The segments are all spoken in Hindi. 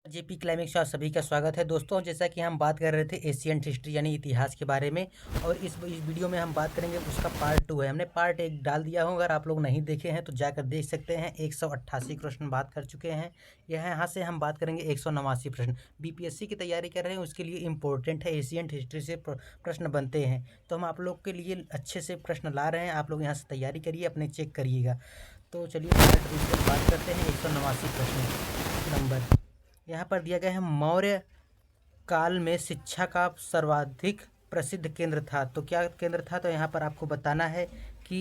जेपी क्लाइमेक्स में आप सभी का स्वागत है दोस्तों। जैसा कि हम बात कर रहे थे एशियंट हिस्ट्री यानी इतिहास के बारे में, और इस वीडियो में हम बात करेंगे उसका पार्ट 2 है। हमने पार्ट 1 डाल दिया हो, अगर आप लोग नहीं देखे हैं तो जाकर देख सकते हैं। 188 प्रश्न बात कर चुके हैं। यहाँ से हम बात करेंगे 189 प्रश्न। बीपीएससी की तैयारी कर रहे हैं उसके लिए इंपॉर्टेंट है, एशियंट हिस्ट्री से प्रश्न बनते हैं, तो हम आप लोग के लिए अच्छे से प्रश्न ला रहे हैं। आप लोग यहाँ से तैयारी करिए, अपने चेक करिएगा। तो चलिए पार्ट 2 से बात करते हैं। 189 प्रश्न नंबर यहाँ पर दिया गया है। मौर्य काल में शिक्षा का सर्वाधिक प्रसिद्ध केंद्र था, तो क्या केंद्र था? तो यहाँ पर आपको बताना है कि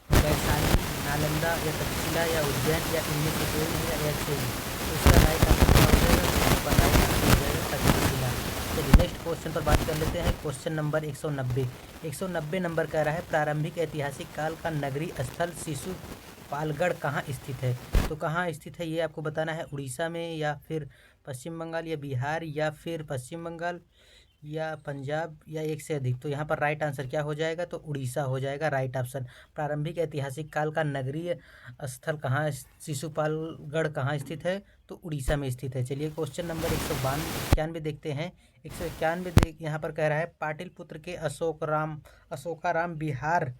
वैशाली, नालंदा या तक्षशिला या उज्जैन या इनमें से कोई नहीं या ऐसे ही। तो इसका राइट आंसर क्या हो जाएगा? बनाया हो जाएगा तक्षशिला। चलिए नेक्स्ट क्वेश्चन पर बात कर लेते हैं। Question number 190। 190 नंबर कह रहा है प्रारंभिक ऐतिहासिक काल का नगरीय स्थल शिशुपालगढ़ कहाँ स्थित है? तो कहाँ स्थित है ये आपको बताना है। उड़ीसा में, या फिर पश्चिम बंगाल, या बिहार, या फिर पश्चिम बंगाल, या पंजाब, या एक से अधिक। तो यहाँ पर राइट आंसर क्या हो जाएगा? तो उड़ीसा हो जाएगा राइट ऑप्शन। प्रारंभिक ऐतिहासिक काल का नगरीय स्थल कहाँ, शिशुपालगढ़ कहाँ स्थित है? तो उड़ीसा में स्थित है। चलिए क्वेश्चन नंबर 191 देखते हैं। 191 यहाँ पर कह रहा है पाटलिपुत्र के अशोकाराम बिहार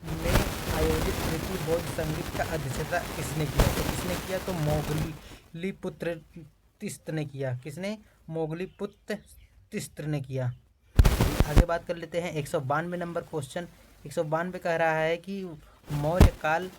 में आयोजित ऋतु बौद्ध संगीत का अध्यक्षता किसने किया? तो किसने किया? तो मोगलीपुत्र तिस्त ने किया। किसने? मोगलीपुत्र तिस्त ने किया। आगे बात कर लेते हैं। 192 नंबर क्वेश्चन। 192 कह रहा है कि मौर्य काल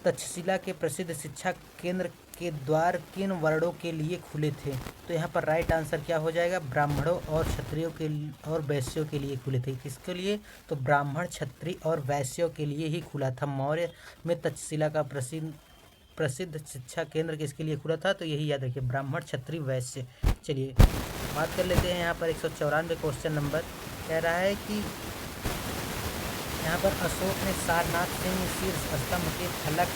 तक्षशिला के प्रसिद्ध शिक्षा केंद्र के द्वार किन वर्णों के लिए खुले थे? तो यहाँ पर राइट आंसर क्या हो जाएगा? ब्राह्मणों और क्षत्रियों के और वैश्यों के लिए खुले थे। किसके लिए? तो ब्राह्मण, क्षत्रिय और वैश्यों के लिए ही खुला था। मौर्य में तक्षशिला का प्रसिद्ध शिक्षा केंद्र किसके लिए खुला था? तो यही याद रखिए, ब्राह्मण, क्षत्रिय, वैश्य। चलिए बात कर लेते हैं। यहाँ पर 194 क्वेश्चन नंबर कह रहा है कि यहाँ पर अशोक ने सारनाथ सिंह शीर्ष स्तंभ के फलक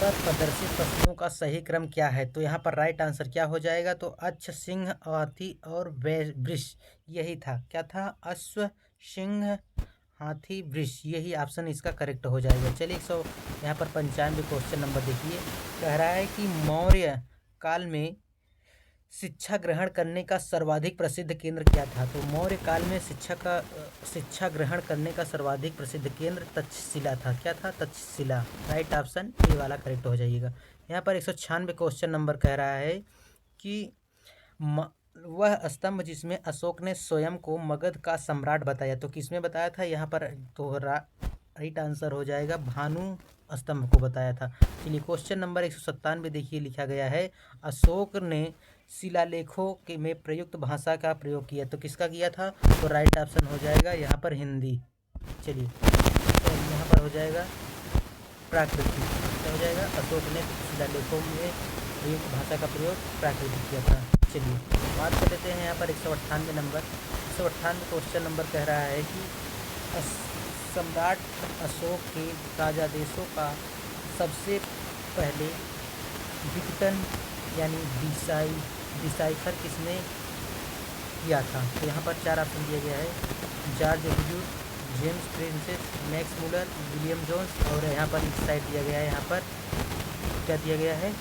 पर प्रदर्शित पशुओं का सही क्रम क्या है? तो यहाँ पर राइट आंसर क्या हो जाएगा? तो अश्व, सिंह, हाथी और वृष यही था। क्या था? अश्व, सिंह, हाथी, वृष, यही ऑप्शन इसका करेक्ट हो जाएगा। चलिए यहाँ पर 95 क्वेश्चन नंबर देखिए। कह रहा है कि मौर्य काल में शिक्षा ग्रहण करने का सर्वाधिक प्रसिद्ध केंद्र क्या था? तो मौर्य काल में शिक्षा ग्रहण करने का सर्वाधिक प्रसिद्ध केंद्र तक्षशिला था। क्या था? तक्षशिला। राइट ऑप्शन ए वाला करेक्ट हो जाइएगा। यहाँ पर 196 क्वेश्चन नंबर कह रहा है कि वह स्तंभ जिसमें अशोक ने स्वयं को मगध का सम्राट बताया, तो किसमें बताया था? यहाँ पर तो राइट आंसर हो जाएगा भानु स्तंभ को बताया था। चलिए क्वेश्चन नंबर 197 देखिए, लिखा गया है अशोक ने शिलालेखों के में प्रयुक्त भाषा का प्रयोग किया, तो किसका किया था? तो राइट ऑप्शन हो जाएगा यहाँ पर हिंदी। चलिए तो यहाँ पर हो जाएगा प्राकृतिक। क्या हो जाएगा? अशोक ने शिलालेखों में प्रयुक्त भाषा का प्रयोग प्राकृतिक किया था। चलिए बात कर लेते हैं यहाँ पर 198 नंबर। 198 क्वेश्चन नंबर कह रहा है कि सम्राट अशोक के राजादेशों का सबसे पहले विघटन यानी डिसाइफर किसने किया था? तो यहाँ पर 4 ऑप्शन दिया गया है। George Hugo, James Prinsep, Max Muller, William Jones, और यहाँ पर इस साइड दिया गया है। यहाँ पर क्या दिया गया है?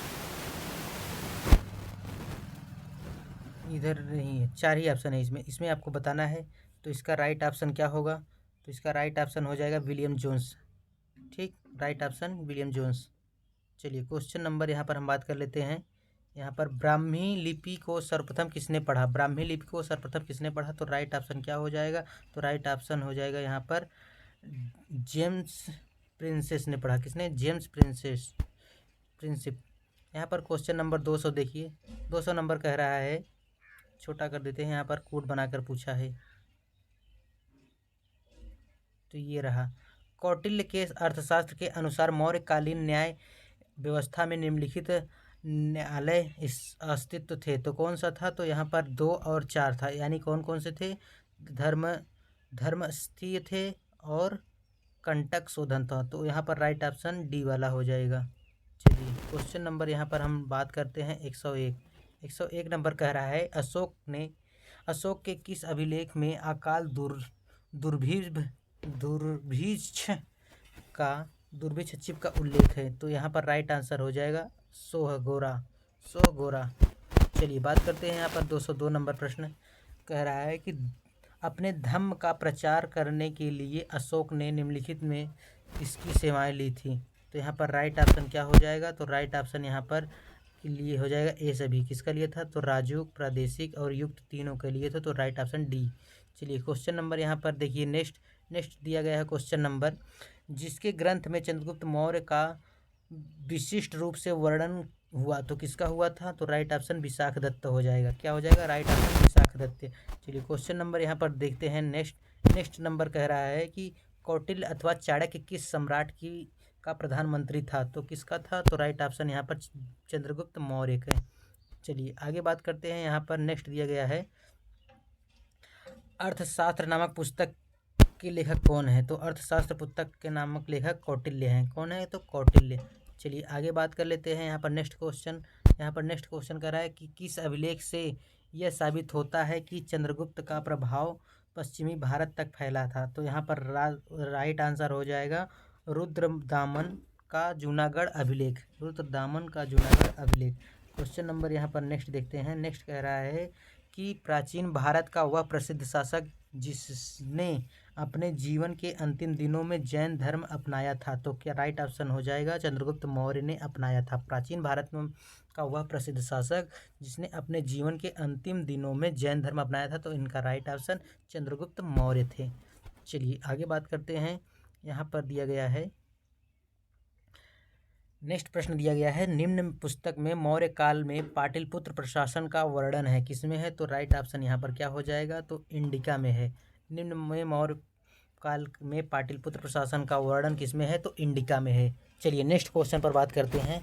इधर नहीं है, 4 ही ऑप्शन है इसमें आपको बताना है। तो इसका राइट ऑप्शन क्या होगा? तो इसका राइट ऑप्शन हो जाएगा विलियम जोन्स। ठीक, राइट ऑप्शन विलियम जोन्स। चलिए क्वेश्चन नंबर यहाँ पर हम बात कर लेते हैं। यहाँ पर ब्राह्मी लिपि को सर्वप्रथम किसने पढ़ा? ब्राह्मी लिपि को सर्वप्रथम किसने पढ़ा? तो राइट ऑप्शन क्या हो जाएगा? तो राइट ऑप्शन हो जाएगा यहाँ पर जेम्स प्रिंसेस ने पढ़ा। किसने? James Prinsep. यहाँ पर क्वेश्चन नंबर 200 देखिए। 200 नंबर कह रहा है, छोटा कर देते हैं, यहाँ पर कोड बनाकर पूछा है, तो ये रहा। कौटिल्य के अर्थशास्त्र के अनुसार मौर्यकालीन न्याय व्यवस्था में निम्नलिखित न्यायालय अस्तित्व थे, तो कौन सा था? तो यहाँ पर 2 और 4 था, यानी कौन कौन से थे? धर्मस्थीय थे और कंटक शोधन था। तो यहाँ पर राइट ऑप्शन डी वाला हो जाएगा। चलिए क्वेश्चन नंबर यहाँ पर हम बात करते हैं 101। 101 नंबर कह रहा है अशोक के किस अभिलेख में अकाल दुर्भिक्ष चिप का उल्लेख है? तो यहाँ पर राइट आंसर हो जाएगा सोहगोरा। चलिए बात करते हैं यहाँ पर 202 नंबर प्रश्न कह रहा है कि अपने धम्म का प्रचार करने के लिए अशोक ने निम्नलिखित में किसकी सेवाएं ली थी। तो यहाँ पर राइट ऑप्शन क्या हो जाएगा, तो राइट ऑप्शन यहाँ पर के लिए हो जाएगा ए सभी। किसका लिए था, तो राजूक, प्रादेशिक और युक्त तीनों के लिए था, तो राइट ऑप्शन डी। चलिए क्वेश्चन नंबर यहाँ पर देखिए नेक्स्ट दिया गया है क्वेश्चन नंबर, जिसके ग्रंथ में चंद्रगुप्त मौर्य का विशिष्ट रूप से वर्णन हुआ, तो किसका हुआ था, तो राइट ऑप्शन विशाख दत्त हो जाएगा। क्या हो जाएगा, राइट ऑप्शन विशाख दत्त। चलिए क्वेश्चन नंबर यहाँ पर देखते हैं नेक्स्ट नंबर कह रहा है कि कौटिल्य अथवा चाणक्य किस सम्राट की का प्रधानमंत्री था, तो किसका था, तो राइट ऑप्शन यहाँ पर चंद्रगुप्त मौर्य का। चलिए आगे बात करते हैं, यहाँ पर नेक्स्ट दिया गया है अर्थशास्त्र नामक पुस्तक के लेखक कौन है, तो अर्थशास्त्र पुस्तक के नामक लेखक कौटिल्य हैं। कौन है, तो कौटिल्य। चलिए आगे बात कर लेते हैं, यहाँ पर नेक्स्ट क्वेश्चन कर रहा है कि किस अभिलेख से यह साबित होता है कि चंद्रगुप्त का प्रभाव पश्चिमी भारत तक फैला था, तो यहाँ पर राइट आंसर हो जाएगा रुद्रदामन का जूनागढ़ अभिलेख। क्वेश्चन नंबर यहाँ पर नेक्स्ट देखते हैं, नेक्स्ट कह रहा है कि प्राचीन भारत का वह प्रसिद्ध शासक जिसने अपने जीवन के अंतिम दिनों में जैन धर्म अपनाया था, तो क्या राइट ऑप्शन हो जाएगा चंद्रगुप्त मौर्य ने अपनाया था। प्राचीन भारत में का वह प्रसिद्ध शासक जिसने अपने जीवन के अंतिम दिनों में जैन धर्म अपनाया था, तो इनका राइट ऑप्शन चंद्रगुप्त मौर्य थे। चलिए आगे बात करते हैं, यहाँ पर दिया गया है नेक्स्ट प्रश्न दिया गया है, निम्न पुस्तक में मौर्य काल में पाटलिपुत्र प्रशासन का वर्णन है, किसमें है, तो राइट ऑप्शन यहाँ पर क्या हो जाएगा, तो इंडिका में है। निम्न में मौर्य काल में पाटलिपुत्र प्रशासन का वर्णन किसमें है, तो इंडिका में है। चलिए नेक्स्ट क्वेश्चन पर बात करते हैं,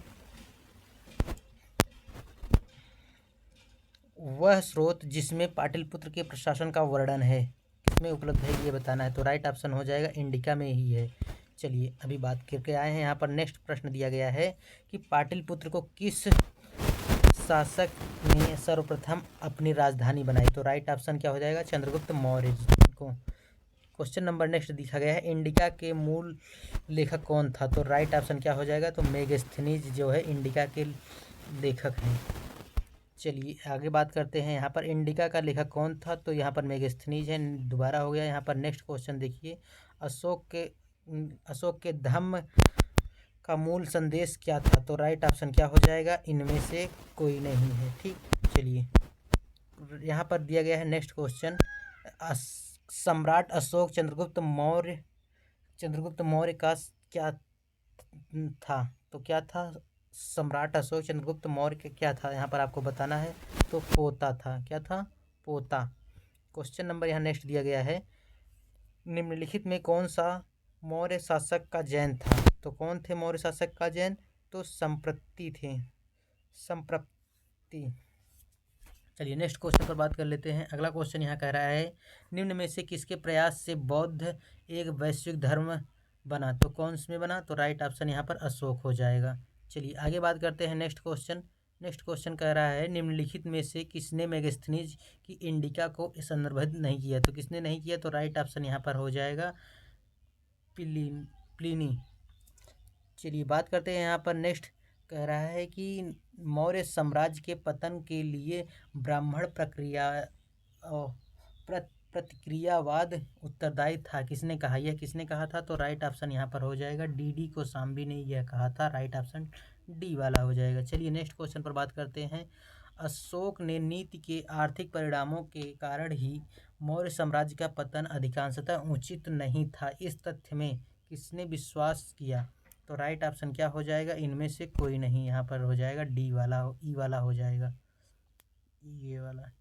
वह स्रोत जिसमें पाटलिपुत्र के प्रशासन का वर्णन है किसमें उपलब्ध है, ये बताना है, तो राइट ऑप्शन हो जाएगा इंडिका में ही है। चलिए अभी बात करके आए हैं, यहाँ पर नेक्स्ट प्रश्न दिया गया है कि पाटलिपुत्र को किस शासक ने सर्वप्रथम अपनी राजधानी बनाई, तो राइट ऑप्शन क्या हो जाएगा, चंद्रगुप्त मौर्य को। क्वेश्चन नंबर नेक्स्ट दिखा गया है, इंडिका के मूल लेखक कौन था, तो राइट ऑप्शन क्या हो जाएगा, तो मेगास्थनीज जो है इंडिका के लेखक हैं। चलिए आगे बात करते हैं, यहाँ पर इंडिका का लेखक कौन था, तो यहाँ पर मेगास्थनीज है, दोबारा हो गया। यहाँ पर नेक्स्ट क्वेश्चन देखिए, अशोक के धम्म का मूल संदेश क्या था, तो राइट ऑप्शन क्या हो जाएगा, इनमें से कोई नहीं है। ठीक, चलिए यहाँ पर दिया गया है नेक्स्ट क्वेश्चन, सम्राट अशोक चंद्रगुप्त मौर्य का क्या था, तो क्या था, सम्राट अशोक चंद्रगुप्त मौर्य का क्या था, यहाँ पर आपको बताना है, तो पोता था। क्या था, पोता। क्वेश्चन नंबर यहाँ नेक्स्ट दिया गया है, निम्नलिखित में कौन सा मौर्य शासक का जैन था, तो कौन थे मौर्य शासक का जैन, तो संप्रति थे, संप्रति। चलिए नेक्स्ट क्वेश्चन पर बात कर लेते हैं। अगला क्वेश्चन यहाँ कह रहा है, निम्न में से किसके प्रयास से बौद्ध एक वैश्विक धर्म बना, तो कौन में बना, तो राइट ऑप्शन यहाँ पर अशोक हो जाएगा। चलिए आगे बात करते हैं, नेक्स्ट क्वेश्चन कह रहा है, निम्नलिखित में से किसने मेगास्थनीज की इंडिका को संदर्भित नहीं किया, तो किसने नहीं किया, तो राइट ऑप्शन यहाँ पर हो जाएगा प्लिनी। चलिए बात करते हैं, यहाँ पर नेक्स्ट कह रहा है कि मौर्य साम्राज्य के पतन के लिए ब्राह्मण प्रतिक्रियावाद उत्तरदायी था, किसने कहा, यह किसने कहा था, तो राइट ऑप्शन यहाँ पर हो जाएगा डी कोशाम्बी ने यह कहा था, राइट ऑप्शन डी वाला हो जाएगा। चलिए नेक्स्ट क्वेश्चन पर बात करते हैं, अशोक ने नीति के आर्थिक परिणामों के कारण ही मौर्य साम्राज्य का पतन अधिकांशतः उचित नहीं था, इस तथ्य में किसने विश्वास किया, तो राइट ऑप्शन क्या हो जाएगा, इनमें से कोई नहीं, यहाँ पर हो जाएगा डी वाला, ई वाला हो जाएगा, ये वाला,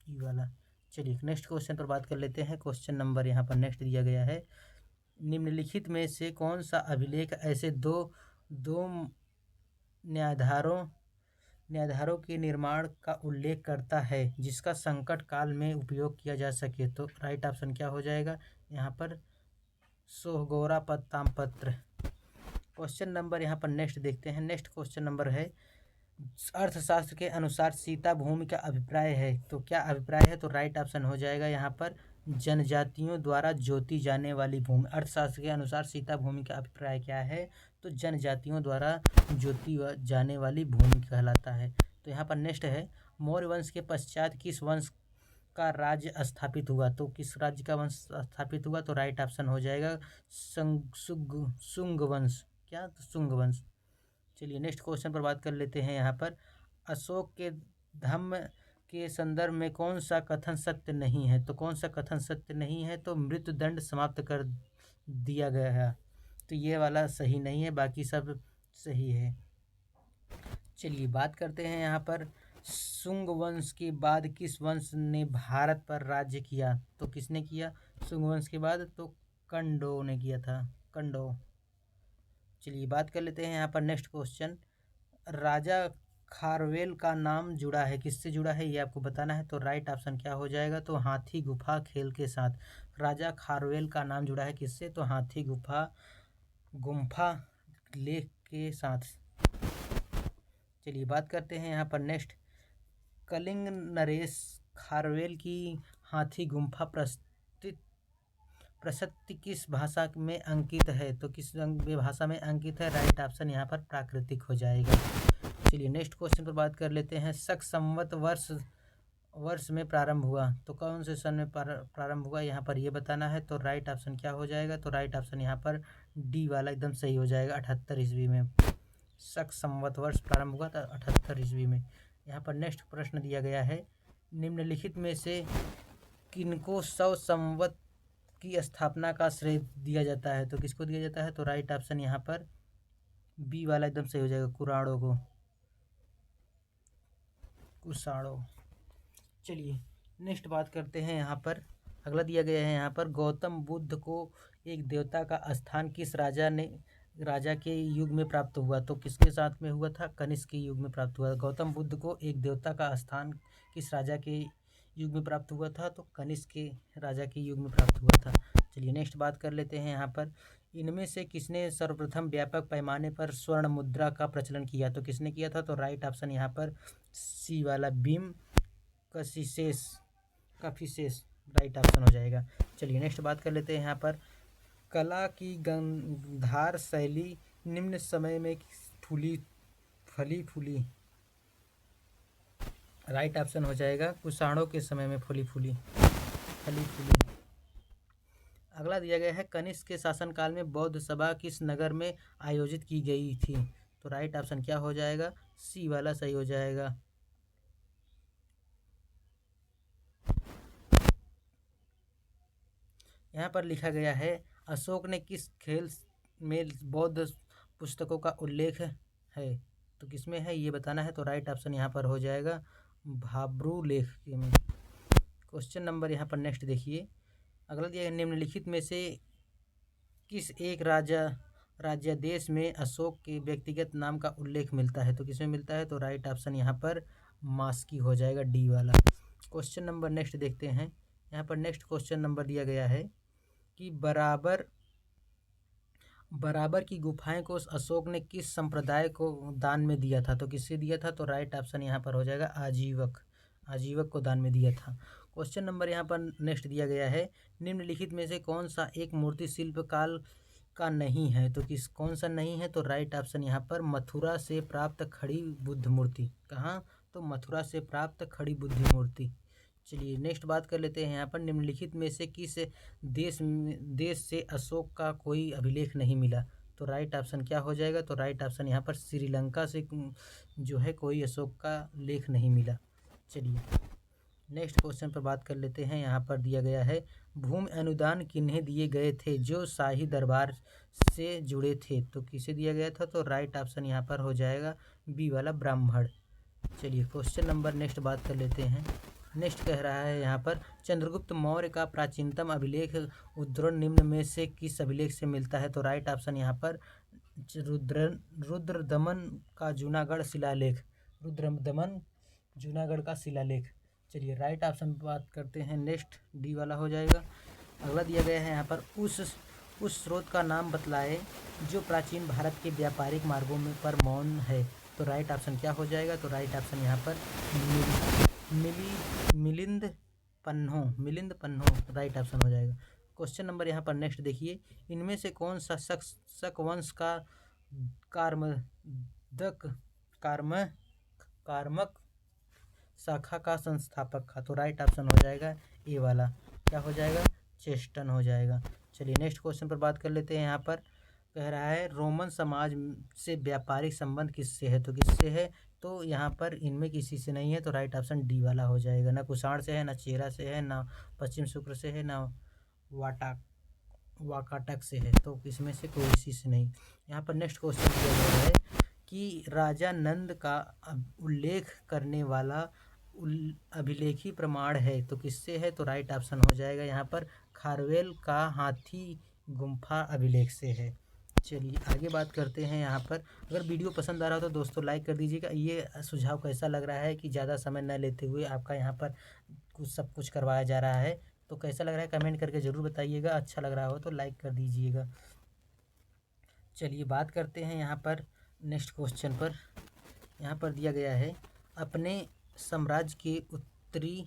ई वाला। चलिए नेक्स्ट क्वेश्चन पर बात कर लेते हैं। क्वेश्चन नंबर यहाँ पर नेक्स्ट दिया गया है, निम्नलिखित में से कौन सा अभिलेख ऐसे दो न्यायाधारों के निर्माण का उल्लेख करता है जिसका संकट काल में उपयोग किया जा सके, तो राइट ऑप्शन क्या हो जाएगा, यहाँ पर सोहगोरा ताम्रपत्र। क्वेश्चन नंबर यहाँ पर नेक्स्ट देखते हैं, नेक्स्ट क्वेश्चन नंबर है, अर्थशास्त्र के अनुसार सीता भूमि का अभिप्राय है, तो क्या अभिप्राय है, तो राइट ऑप्शन हो जाएगा यहाँ पर जनजातियों द्वारा जोती जाने वाली भूमि। अर्थशास्त्र के अनुसार सीता भूमि का अभिप्राय क्या है, तो जनजातियों द्वारा जोती जाने वाली भूमि कहलाता है। तो यहाँ पर नेक्स्ट है, मौर्य वंश के पश्चात किस वंश का राज्य स्थापित हुआ? तो किस राज्य का वंश स्थापित हुआ? तो राइट ऑप्शन हो जाएगा शुंग वंश। क्या? तो शुंग वंश। चलिए नेक्स्ट क्वेश्चन पर बात कर लेते हैं। यहाँ पर अशोक के धम्म के संदर्भ में कौन सा कथन सत्य नहीं है? तो कौन सा कथन सत्य नहीं है? तो मृत्युदंड समाप्त कर दिया गया है। तो ये वाला सही नहीं है, बाकी सब सही है। चलिए बात करते हैं यहाँ पर शुंग वंश के बाद किस वंश ने भारत पर राज्य किया? तो किसने किया शुंग वंश के बाद? तो कंडो ने किया था, कंडो। चलिए बात कर लेते हैं यहाँ पर नेक्स्ट क्वेश्चन। राजा खारवेल का नाम जुड़ा है, किससे जुड़ा है ये आपको बताना है। तो राइट ऑप्शन क्या हो जाएगा? तो हाथी गुफा खेल के साथ। राजा खारवेल का नाम जुड़ा है किससे? तो हाथी गुम्फा लेख के साथ। चलिए बात करते हैं यहाँ पर नेक्स्ट। कलिंग नरेश खारवेल की हाथी गुम्फा प्रशस्ति किस भाषा में अंकित है? तो किस भाषा में अंकित है? राइट ऑप्शन यहाँ पर प्राकृतिक हो जाएगा। चलिए नेक्स्ट क्वेश्चन पर बात कर लेते हैं। शक संवत वर्ष में प्रारंभ हुआ, तो कौन से सन में प्रारंभ हुआ यहाँ पर ये बताना है। तो राइट ऑप्शन क्या हो जाएगा? तो राइट ऑप्शन यहाँ पर डी वाला एकदम सही हो जाएगा, 78 ईस्वी में शक संवत वर्ष प्रारंभ हुआ था, 78 ईस्वी में। यहाँ पर नेक्स्ट प्रश्न दिया गया है, निम्नलिखित में से किनको 100 संवत की स्थापना का श्रेय दिया जाता है? तो किसको दिया जाता है? तो राइट ऑप्शन यहाँ पर बी वाला एकदम सही हो जाएगा, कुराड़ों को, कुषाणों। चलिए नेक्स्ट बात करते हैं। यहाँ पर अगला दिया गया है, यहाँ पर गौतम बुद्ध को एक देवता का स्थान किस राजा के युग में प्राप्त हुआ? तो किसके साथ में हुआ था? कनिष्क के युग में प्राप्त हुआ। गौतम बुद्ध को एक देवता का स्थान किस राजा के युग में प्राप्त हुआ था? तो कनिष्क के राजा के युग में प्राप्त हुआ था। चलिए नेक्स्ट बात कर लेते हैं। यहाँ पर इनमें से किसने सर्वप्रथम व्यापक पैमाने पर स्वर्ण मुद्रा का प्रचलन किया? तो किसने किया था? तो राइट ऑप्शन यहाँ पर सी वाला भीम कफिसेस राइट ऑप्शन हो जाएगा। चलिए नेक्स्ट बात कर लेते हैं। यहाँ पर कला की गंधार शैली निम्न समय में फली फूली। राइट ऑप्शन हो जाएगा कुषाणों के समय में फली फूली। अगला दिया गया है, कनिष्क के शासनकाल में बौद्ध सभा किस नगर में आयोजित की गई थी? तो राइट ऑप्शन क्या हो जाएगा? सी वाला सही हो जाएगा। यहाँ पर लिखा गया है, अशोक ने किस खेल में बौद्ध पुस्तकों का उल्लेख है? तो किसमें है ये बताना है। तो राइट ऑप्शन यहाँ पर हो जाएगा भाब्रू लेख में। क्वेश्चन नंबर यहाँ पर नेक्स्ट देखिए। अगला दिया गया, निम्नलिखित में से किस एक राज्यादेश में अशोक के व्यक्तिगत नाम का उल्लेख मिलता है? तो किसमें मिलता है? तो राइट ऑप्शन यहाँ पर मास्की हो जाएगा, डी वाला। क्वेश्चन नंबर नेक्स्ट देखते हैं। यहाँ पर नेक्स्ट क्वेश्चन नंबर दिया गया है कि बराबर की गुफाएं को अशोक ने किस संप्रदाय को दान में दिया था? तो किससे दिया था? तो राइट ऑप्शन यहाँ पर हो जाएगा आजीवक को दान में दिया था। क्वेश्चन नंबर यहाँ पर नेक्स्ट दिया गया है, निम्नलिखित में से कौन सा एक मूर्ति शिल्प काल का नहीं है? तो कौन सा नहीं है? तो राइट ऑप्शन यहाँ पर मथुरा से प्राप्त खड़ी बुद्ध मूर्ति। कहाँ? तो मथुरा से प्राप्त खड़ी बुद्ध मूर्ति। चलिए नेक्स्ट बात कर लेते हैं। यहाँ पर निम्नलिखित में से किस देश से अशोक का कोई अभिलेख नहीं मिला? तो राइट ऑप्शन क्या हो जाएगा? तो राइट ऑप्शन यहाँ पर श्रीलंका से जो है कोई अशोक का लेख नहीं मिला। चलिए नेक्स्ट क्वेश्चन पर बात कर लेते हैं। यहाँ पर दिया गया है, भूमि अनुदान किन्हें दिए गए थे जो शाही दरबार से जुड़े थे? तो किसे दिया गया था? तो राइट ऑप्शन यहाँ पर हो जाएगा बी वाला, ब्राह्मण। चलिए क्वेश्चन नंबर नेक्स्ट बात कर लेते हैं। नेक्स्ट कह रहा है यहाँ पर, चंद्रगुप्त मौर्य का प्राचीनतम अभिलेख उद्धरण निम्न में से किस अभिलेख से मिलता है? तो राइट ऑप्शन यहाँ पर रुद्रदमन का जूनागढ़ शिलालेख। चलिए राइट ऑप्शन बात करते हैं नेक्स्ट, डी वाला हो जाएगा। अगला दिया गया है यहाँ पर, उस स्रोत का नाम बतलाए जो प्राचीन भारत के व्यापारिक मार्गों में पर मौन है। तो राइट ऑप्शन क्या हो जाएगा? तो राइट ऑप्शन यहाँ पर मिलिंद पन्हो राइट ऑप्शन हो जाएगा। क्वेश्चन नंबर यहाँ पर नेक्स्ट देखिए, इनमें से कौन सा शक वंश का कार्मक शाखा का संस्थापक था, तो राइट ऑप्शन हो जाएगा ए वाला, क्या हो जाएगा, चेस्टन हो जाएगा। चलिए नेक्स्ट क्वेश्चन पर बात कर लेते हैं। यहाँ पर कह रहा है रोमन समाज से व्यापारिक संबंध किससे है, तो किससे है, तो यहाँ पर इनमें किसी से नहीं है, तो राइट ऑप्शन डी वाला हो जाएगा। ना कुषाण से है, ना चेरा से है, ना पश्चिम शुक्र से है, ना वाकाटक से है, तो इसमें से कोई इसी से नहीं। यहाँ पर नेक्स्ट क्वेश्चन दिया गया है कि राजा नंद का उल्लेख करने वाला अभिलेखी प्रमाण है, तो किससे है, तो राइट ऑप्शन हो जाएगा यहाँ पर खारवेल का हाथी गुम्फा अभिलेख से है। चलिए आगे बात करते हैं। यहाँ पर अगर वीडियो पसंद आ रहा हो तो दोस्तों लाइक कर दीजिएगा। ये सुझाव कैसा लग रहा है कि ज़्यादा समय न लेते हुए आपका यहाँ पर सब कुछ करवाया जा रहा है, तो कैसा लग रहा है कमेंट करके ज़रूर बताइएगा। अच्छा लग रहा हो तो लाइक कर दीजिएगा। चलिए बात करते हैं यहाँ पर नेक्स्ट क्वेश्चन पर। यहाँ पर दिया गया है अपने साम्राज्य के उत्तरी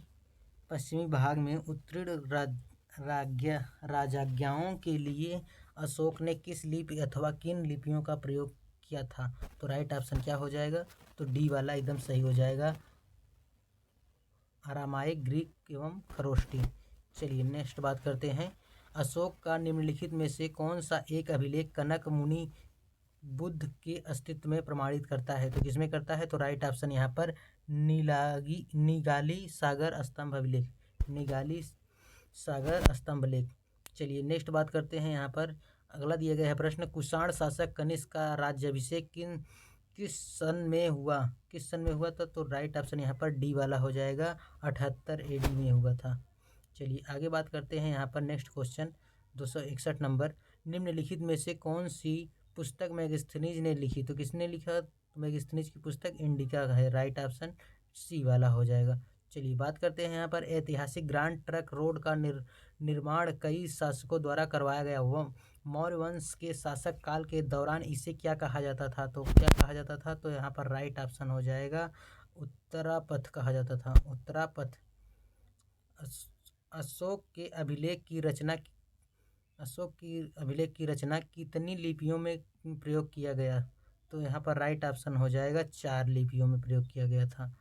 पश्चिमी भाग में उत्तीर्ण राजज्ञाओं के लिए अशोक ने किस लिपि अथवा किन लिपियों का प्रयोग किया था, तो राइट ऑप्शन क्या हो जाएगा, तो डी वाला एकदम सही हो जाएगा, अरामाइक, ग्रीक एवं खरोष्टी। चलिए नेक्स्ट बात करते हैं। अशोक का निम्नलिखित में से कौन सा एक अभिलेख कनक मुनि बुद्ध के अस्तित्व में प्रमाणित करता है, तो किसमें करता है, तो राइट ऑप्शन यहाँ पर निगाली सागर स्तंभ अभिलेख, निगाली सागर स्तंभ लेख। चलिए नेक्स्ट बात करते हैं। यहाँ पर अगला दिया गया है प्रश्न, कुषाण शासक कनिष्क का राज्याभिषेक किस सन में हुआ था, तो राइट ऑप्शन यहाँ पर डी वाला हो जाएगा, 78 AD में हुआ था। चलिए आगे बात करते हैं। यहाँ पर नेक्स्ट क्वेश्चन 261 नंबर, निम्नलिखित में से कौन सी पुस्तक मैगस्थनीज ने लिखी, तो किसने लिखा, तो मैगस्थनीज की पुस्तक इंडिका है, राइट ऑप्शन सी वाला हो जाएगा। चलिए बात करते हैं। यहाँ पर ऐतिहासिक ग्रांड ट्रंक रोड का निर्माण कई शासकों द्वारा करवाया गया। वह मौर्य वंश के शासक काल के दौरान इसे क्या कहा जाता था, तो क्या कहा जाता था, तो यहाँ पर राइट ऑप्शन हो जाएगा उत्तरापथ कहा जाता था, उत्तरापथ। अशोक के अभिलेख की रचना कितनी लिपियों में प्रयोग किया गया, तो यहाँ पर राइट ऑप्शन हो जाएगा 4 लिपियों में प्रयोग किया गया था।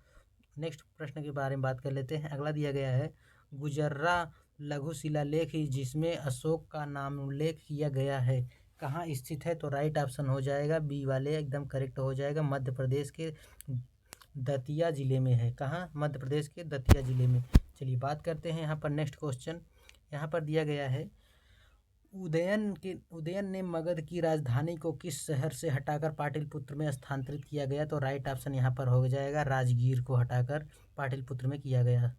नेक्स्ट प्रश्न के बारे में बात कर लेते हैं। अगला दिया गया है गुजर्रा लघु शिलालेख जिसमें अशोक का नाम उल्लेख किया गया है कहाँ स्थित है, तो राइट ऑप्शन हो जाएगा बी वाले एकदम करेक्ट हो जाएगा, मध्य प्रदेश के दतिया जिले में है। कहाँ, मध्य प्रदेश के दतिया जिले में। चलिए बात करते हैं यहाँ पर नेक्स्ट क्वेश्चन। यहाँ पर दिया गया है उदयन ने मगध की राजधानी को किस शहर से हटाकर पाटलिपुत्र में स्थानांतरित किया गया, तो राइट ऑप्शन यहाँ पर हो जाएगा राजगीर को हटाकर पाटलिपुत्र में किया गया।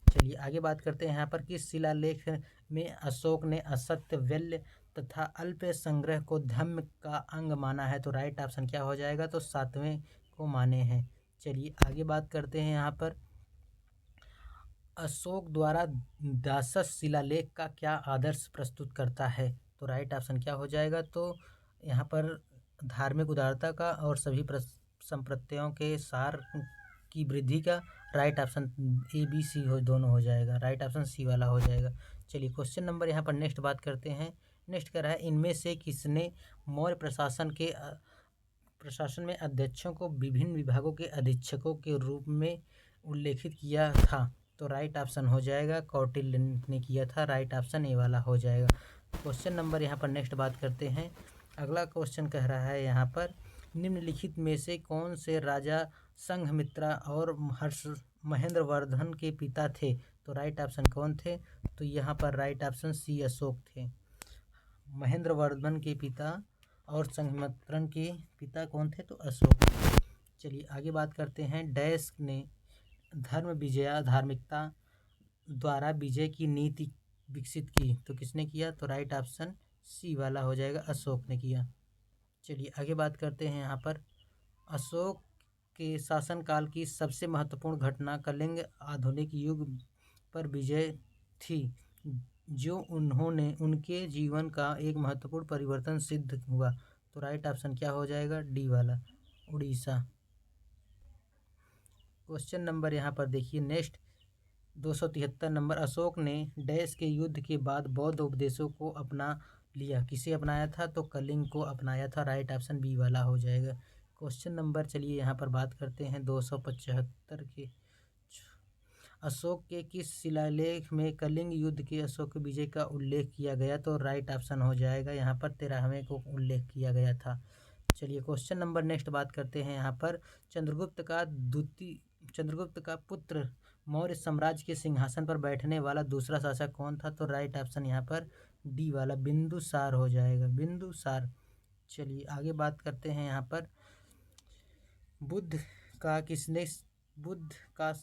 चलिए आगे बात करते हैं। यहाँ पर किस शिलालेख में अशोक ने असत्य व्यल्य तथा अल्प संग्रह को धम्म का अंग माना है, तो राइट ऑप्शन क्या हो जाएगा, तो 7वें को माने हैं। चलिए आगे बात करते हैं। यहाँ पर अशोक द्वारा दासस शिलालेख का क्या आदर्श प्रस्तुत करता है, तो राइट ऑप्शन क्या हो जाएगा, तो यहाँ पर धार्मिक उदारता का और सभी संप्रदायों के सार की वृद्धि का, राइट ऑप्शन ABC हो दोनों हो जाएगा, राइट ऑप्शन सी वाला हो जाएगा। चलिए क्वेश्चन नंबर यहाँ पर नेक्स्ट बात करते हैं। नेक्स्ट कह रहा है इनमें से किसने मौर्य प्रशासन में अध्यक्षों को विभिन्न विभागों के अधीक्षकों के रूप में उल्लेखित किया था, तो राइट ऑप्शन हो जाएगा कौटिल्य ने किया था, राइट ऑप्शन ए वाला हो जाएगा। क्वेश्चन नंबर यहाँ पर नेक्स्ट बात करते हैं। अगला क्वेश्चन कह रहा है यहाँ पर निम्नलिखित में से कौन से राजा संघमित्रा और महेंद्रवर्धन के पिता थे, तो राइट ऑप्शन कौन थे, तो यहाँ पर राइट ऑप्शन सी अशोक थे। महेंद्रवर्धन के पिता और संघमित्रा के पिता कौन थे, तो अशोक। चलिए आगे बात करते हैं। डैश ने धार्मिकता द्वारा विजय की नीति विकसित की, तो किसने किया, तो राइट ऑप्शन सी वाला हो जाएगा, अशोक ने किया। चलिए आगे बात करते हैं। यहाँ पर अशोक के शासनकाल की सबसे महत्वपूर्ण घटना कलिंग आधुनिक युग पर विजय थी, जो उनके जीवन का एक महत्वपूर्ण परिवर्तन सिद्ध हुआ, तो राइट ऑप्शन क्या हो जाएगा, डी वाला, उड़ीसा। क्वेश्चन नंबर यहाँ पर देखिए नेक्स्ट 273 नंबर, अशोक ने डैश के युद्ध के बाद बौद्ध उपदेशों को अपना लिया, किसे अपनाया था, तो कलिंग को अपनाया था, राइट ऑप्शन बी वाला हो जाएगा। क्वेश्चन नंबर चलिए यहाँ पर बात करते हैं 275 के अशोक के किस शिलालेख में कलिंग युद्ध के अशोक विजय का उल्लेख किया गया? तो राइट ऑप्शन हो जाएगा यहाँ पर 13वें को उल्लेख किया गया था। चलिए क्वेश्चन नंबर नेक्स्ट बात करते हैं यहाँ पर। चंद्रगुप्त का पुत्र मौर्य साम्राज्य के सिंहासन पर बैठने वाला दूसरा शासक कौन था? तो राइट ऑप्शन यहाँ पर डी वाला बिंदुसार हो जाएगा, बिंदुसार। चलिए आगे बात करते हैं यहाँ पर। बुद्ध का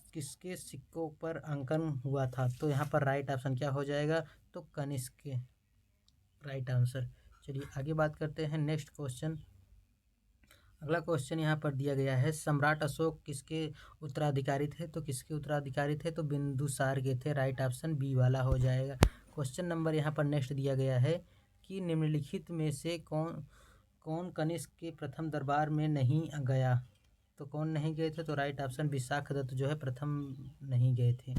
किसके सिक्कों पर अंकन हुआ था? तो यहाँ पर राइट ऑप्शन क्या हो जाएगा? तो कनिष्क के, राइट आंसर। चलिए आगे बात करते हैं नेक्स्ट क्वेश्चन। अगला क्वेश्चन यहाँ पर दिया गया है, सम्राट अशोक किसके उत्तराधिकारी थे? तो किसके उत्तराधिकारी थे? तो बिंदुसार के थे, राइट ऑप्शन बी वाला हो जाएगा। क्वेश्चन नंबर यहाँ पर नेक्स्ट दिया गया है कि निम्नलिखित में से कौन कनिष्क के प्रथम दरबार में नहीं गया? तो कौन नहीं गए थे? तो राइट ऑप्शन विशाखदत्त जो है प्रथम नहीं गए थे,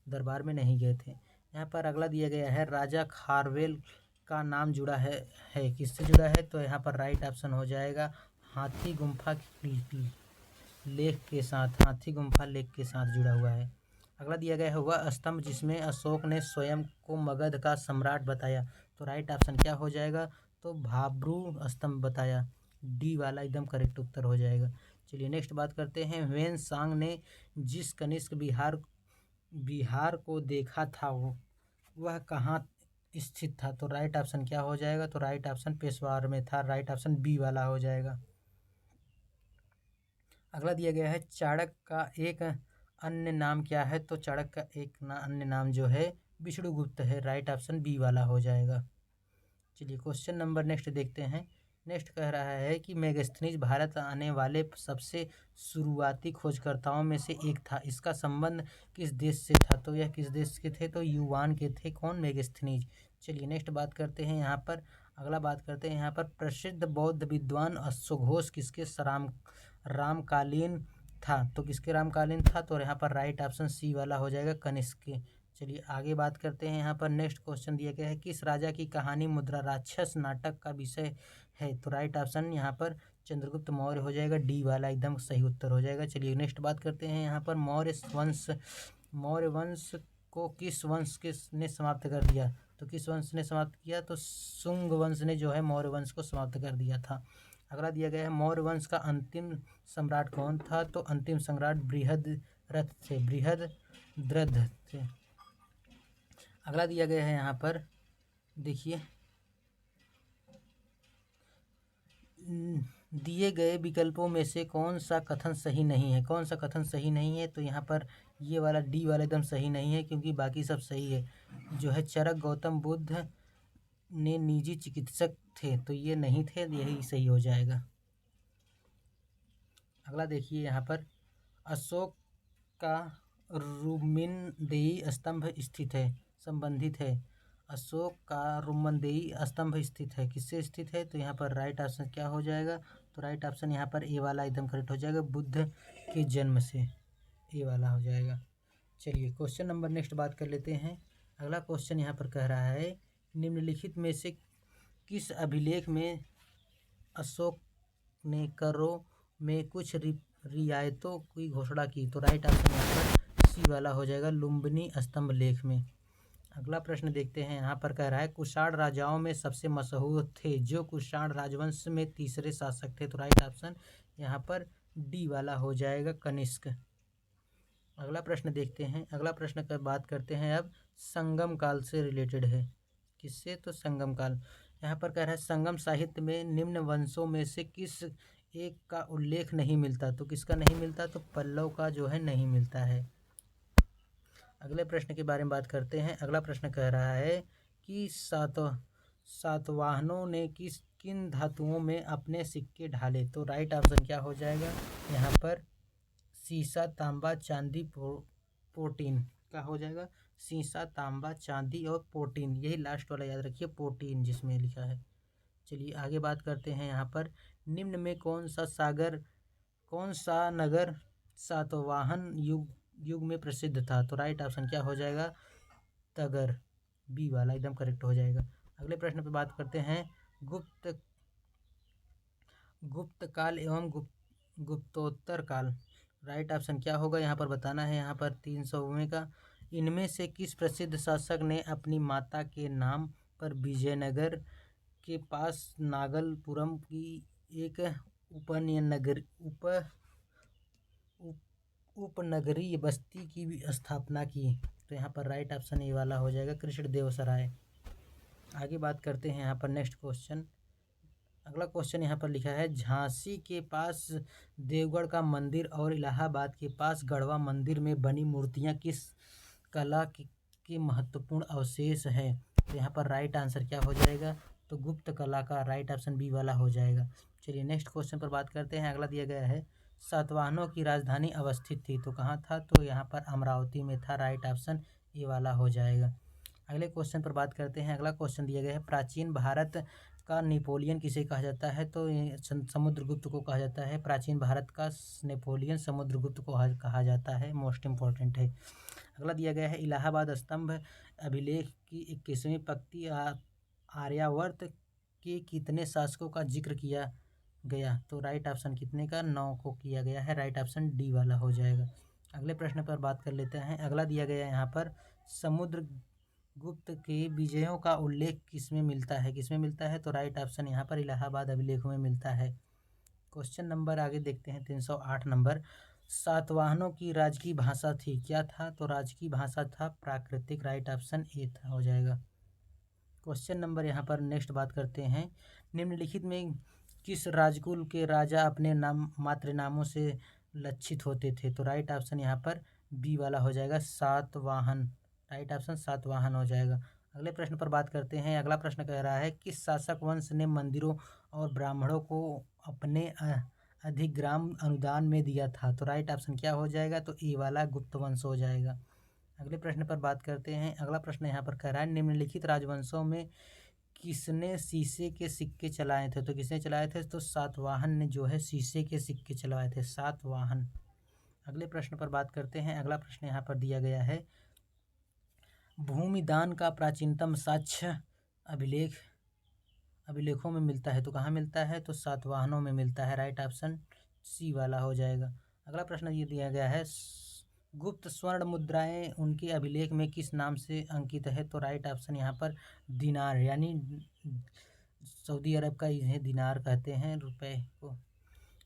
दरबार में नहीं गए थे। यहाँ पर अगला दिया गया है, राजा खारवेल का नाम जुड़ा है किससे जुड़ा है? तो यहाँ पर राइट ऑप्शन हो जाएगा हाथी गुम्फा लेख के साथ, हाथी गुम्फा लेख के साथ जुड़ा हुआ है। अगला दिया गया है, वह स्तंभ जिसमें अशोक ने स्वयं को मगध का सम्राट बताया। तो राइट ऑप्शन क्या हो जाएगा? तो भाब्रू स्तंभ बताया, डी वाला एकदम करेक्ट उत्तर हो जाएगा। चलिए नेक्स्ट बात करते हैं, वेन सांग ने जिस कनिष्क बिहार को देखा था वह कहाँ स्थित था? तो राइट ऑप्शन क्या हो जाएगा? तो राइट ऑप्शन पेशवार में था, राइट ऑप्शन बी वाला हो जाएगा। अगला दिया गया है, चाणक्य का एक अन्य नाम क्या है? तो चाणक्य का एक अन्य नाम जो है विष्णुगुप्त है, राइट ऑप्शन बी वाला हो जाएगा। चलिए क्वेश्चन नंबर नेक्स्ट देखते हैं। नेक्स्ट कह रहा है कि मेगास्थनीज भारत आने वाले सबसे शुरुआती खोजकर्ताओं में से एक था, इसका संबंध किस देश से था? तो यह किस देश के थे? तो युवान के थे। कौन? मेगास्थनीज। चलिए नेक्स्ट बात करते हैं यहाँ पर। अगला बात करते हैं यहाँ पर, प्रसिद्ध बौद्ध विद्वान अश्वघोष किसके रामकालीन था? तो किसके रामकालीन था? तो यहाँ पर राइट ऑप्शन सी वाला हो जाएगा, कनिष्क के। चलिए आगे बात करते हैं यहाँ पर। नेक्स्ट क्वेश्चन दिया गया है, किस राजा की कहानी मुद्रा राक्षस नाटक का विषय है? तो राइट ऑप्शन यहाँ पर चंद्रगुप्त मौर्य हो जाएगा, डी वाला एकदम सही उत्तर हो जाएगा। चलिए नेक्स्ट बात करते हैं यहाँ पर, मौर्य वंश को किस वंश ने समाप्त कर दिया? तो किस वंश ने समाप्त किया? तो शुंग वंश ने जो है मौर्य वंश को समाप्त कर दिया था। अगला दिया गया है, मौर्य वंश का अंतिम सम्राट कौन था? तो अंतिम सम्राट बृहद्रथ थे। अगला दिया गया है यहाँ पर, देखिए, दिए गए विकल्पों में से कौन सा कथन सही नहीं है? कौन सा कथन सही नहीं है? तो यहाँ पर ये वाला डी वाला एकदम सही नहीं है, क्योंकि बाकी सब सही है। जो है चरक गौतम बुद्ध ने निजी चिकित्सक थे, तो ये नहीं थे, यही सही हो जाएगा। अगला देखिए यहाँ पर, अशोक का रुम्मदेई स्तंभ स्थित है, संबंधित है। अशोक का रुम्मदेई स्तंभ स्थित है, किससे स्थित है? तो यहाँ पर राइट ऑप्शन क्या हो जाएगा? तो राइट ऑप्शन यहाँ पर ए वाला एकदम करेक्ट हो जाएगा, बुद्ध के जन्म से, ए वाला हो जाएगा। चलिए क्वेश्चन नंबर नेक्स्ट बात कर लेते हैं। अगला क्वेश्चन यहाँ पर कह रहा है, निम्नलिखित में से किस अभिलेख में अशोक ने करों में कुछ रियायतों की घोषणा की? तो राइट ऑप्शन यहाँ पर सी वाला हो जाएगा, लुम्बिनी स्तंभ लेख में। अगला प्रश्न देखते हैं, यहाँ पर कह रहा है, कुषाण राजाओं में सबसे मशहूर थे जो कुषाण राजवंश में तीसरे शासक थे? तो राइट ऑप्शन यहाँ पर डी वाला हो जाएगा, कनिष्क। अगला प्रश्न देखते हैं। अगला प्रश्न की बात करते हैं अब, संगम काल से रिलेटेड है, किससे? तो संगम काल। यहाँ पर कह रहा है, संगम साहित्य में निम्न वंशों में से किस एक का उल्लेख नहीं मिलता? तो किसका नहीं मिलता? तो पल्लव का जो है नहीं मिलता है। अगले प्रश्न के बारे में बात करते हैं। अगला प्रश्न कह रहा है कि सातवाहनों ने किन धातुओं में अपने सिक्के ढाले? तो राइट ऑप्शन क्या हो जाएगा? यहाँ पर सीसा, तांबा, चांदी, प्रोटीन का हो जाएगा। सीसा, तांबा, चांदी और प्रोटीन, यही लास्ट वाला याद रखिए, प्रोटीन जिसमें लिखा है। चलिए आगे बात करते हैं यहाँ पर, निम्न में कौन सा नगर सातवाहन युग में प्रसिद्ध था? तो राइट ऑप्शन क्या हो जाएगा? तगर, बी वाला एकदम करेक्ट हो जाएगा। अगले प्रश्न पे बात करते हैं, गुप्त काल एवं गुप्तोत्तर काल राइट ऑप्शन क्या होगा यहाँ पर बताना है। यहाँ पर 300वें का, इनमें से किस प्रसिद्ध शासक ने अपनी माता के नाम पर विजयनगर के पास नागलपुरम की एक उपनगर उप उपनगरीय बस्ती की भी स्थापना की? तो यहाँ पर राइट ऑप्शन ये वाला हो जाएगा, कृष्णदेवराय। आगे बात करते हैं यहाँ पर नेक्स्ट क्वेश्चन। अगला क्वेश्चन यहाँ पर लिखा है, झांसी के पास देवगढ़ का मंदिर और इलाहाबाद के पास गढ़वा मंदिर में बनी मूर्तियाँ किस कला के महत्वपूर्ण अवशेष है? तो यहाँ पर राइट आंसर क्या हो जाएगा? तो गुप्त कला का राइट ऑप्शन बी वाला हो जाएगा। चलिए नेक्स्ट क्वेश्चन पर बात करते हैं। अगला दिया गया है, सातवाहनों की राजधानी अवस्थित थी, तो कहाँ था? तो यहाँ पर अमरावती में था। राइट ऑप्शन ए वाला हो जाएगा। अगले क्वेश्चन पर बात करते हैं। अगला क्वेश्चन दिया गया है, प्राचीन भारत का नेपोलियन किसे कहा जाता है? तो समुद्रगुप्त को कहा जाता है। प्राचीन भारत का नेपोलियन समुद्रगुप्त को कहा जाता है। मोस्ट इम्पोर्टेंट है। अगला दिया गया है, इलाहाबाद स्तंभ अभिलेख की 21वीं पंक्ति आर्यावर्त के कितने शासकों का जिक्र किया गया? तो राइट ऑप्शन कितने का? 9 को किया गया है। राइट ऑप्शन डी वाला हो जाएगा। अगले प्रश्न पर बात कर लेते हैं। अगला दिया गया है यहाँ पर, समुद्रगुप्त के विजयों का उल्लेख किसमें मिलता है? किसमें मिलता है? तो राइट ऑप्शन यहाँ पर इलाहाबाद अभिलेख में मिलता है। क्वेश्चन नंबर आगे देखते हैं, 308 नंबर, सातवाहनों की राजकीय भाषा थी, क्या था? तो राजकीय भाषा था प्राकृतिक। राइट ऑप्शन ए था हो जाएगा। क्वेश्चन नंबर यहाँ पर नेक्स्ट बात करते हैं, निम्नलिखित में किस राजकुल के राजा अपने नाम मातृ नामों से लक्षित होते थे? तो राइट ऑप्शन यहाँ पर बी वाला हो जाएगा, सातवाहन। राइट ऑप्शन सातवाहन हो जाएगा। अगले प्रश्न पर बात करते हैं। अगला प्रश्न कह रहा है, किस शासक वंश ने मंदिरों और ब्राह्मणों को अपने अधिग्राम अनुदान में दिया था? तो राइट ऑप्शन क्या हो जाएगा? तो ए वाला गुप्त वंश हो जाएगा। अगले प्रश्न पर बात करते हैं। अगला प्रश्न यहाँ पर कह रहा है, निम्नलिखित राजवंशों में किसने शीशे के सिक्के चलाए थे? तो किसने चलाए थे? तो सातवाहन ने जो है शीशे के सिक्के चलवाए थे, सातवाहन। अगले प्रश्न पर बात करते हैं। अगला प्रश्न यहाँ पर दिया गया है, भूमिदान का प्राचीनतम साक्ष्य अभिलेखों में मिलता है, तो कहाँ मिलता है? तो सातवाहनों में मिलता है। राइट ऑप्शन सी वाला हो जाएगा। अगला प्रश्न ये दिया गया है, गुप्त स्वर्ण मुद्राएं उनके अभिलेख में किस नाम से अंकित है? तो राइट ऑप्शन यहाँ पर दिनार, यानी सऊदी अरब का इन्हें दिनार कहते हैं, रुपए को।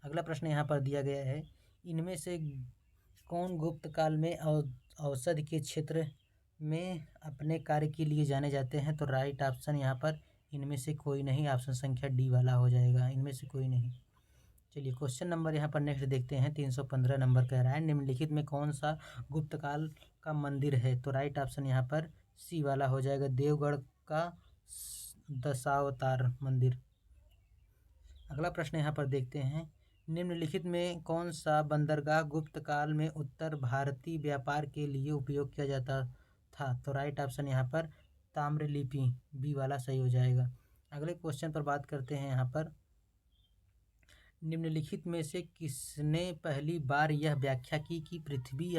अगला प्रश्न यहाँ पर दिया गया है, इनमें से कौन गुप्त काल में औषधि के क्षेत्र में अपने कार्य के लिए जाने जाते हैं? तो राइट ऑप्शन यहाँ पर इनमें से कोई नहीं, ऑप्शन संख्या डी वाला हो जाएगा, इनमें से कोई नहीं। चलिए क्वेश्चन नंबर यहाँ पर नेक्स्ट देखते हैं। 315 नंबर कह रहा है, निम्नलिखित में कौन सा गुप्त काल का मंदिर है? तो राइट ऑप्शन यहाँ पर सी वाला हो जाएगा, देवगढ़ का दशावतार मंदिर। अगला प्रश्न यहाँ पर देखते हैं, निम्नलिखित में कौन सा बंदरगाह गुप्त काल में उत्तर भारतीय व्यापार के लिए उपयोग किया जाता था? तो राइट ऑप्शन यहाँ पर ताम्रलिपि, बी वाला सही हो जाएगा। अगले क्वेश्चन पर बात करते हैं। यहाँ पर निम्नलिखित में से किसने पहली बार यह व्याख्या की कि पृथ्वी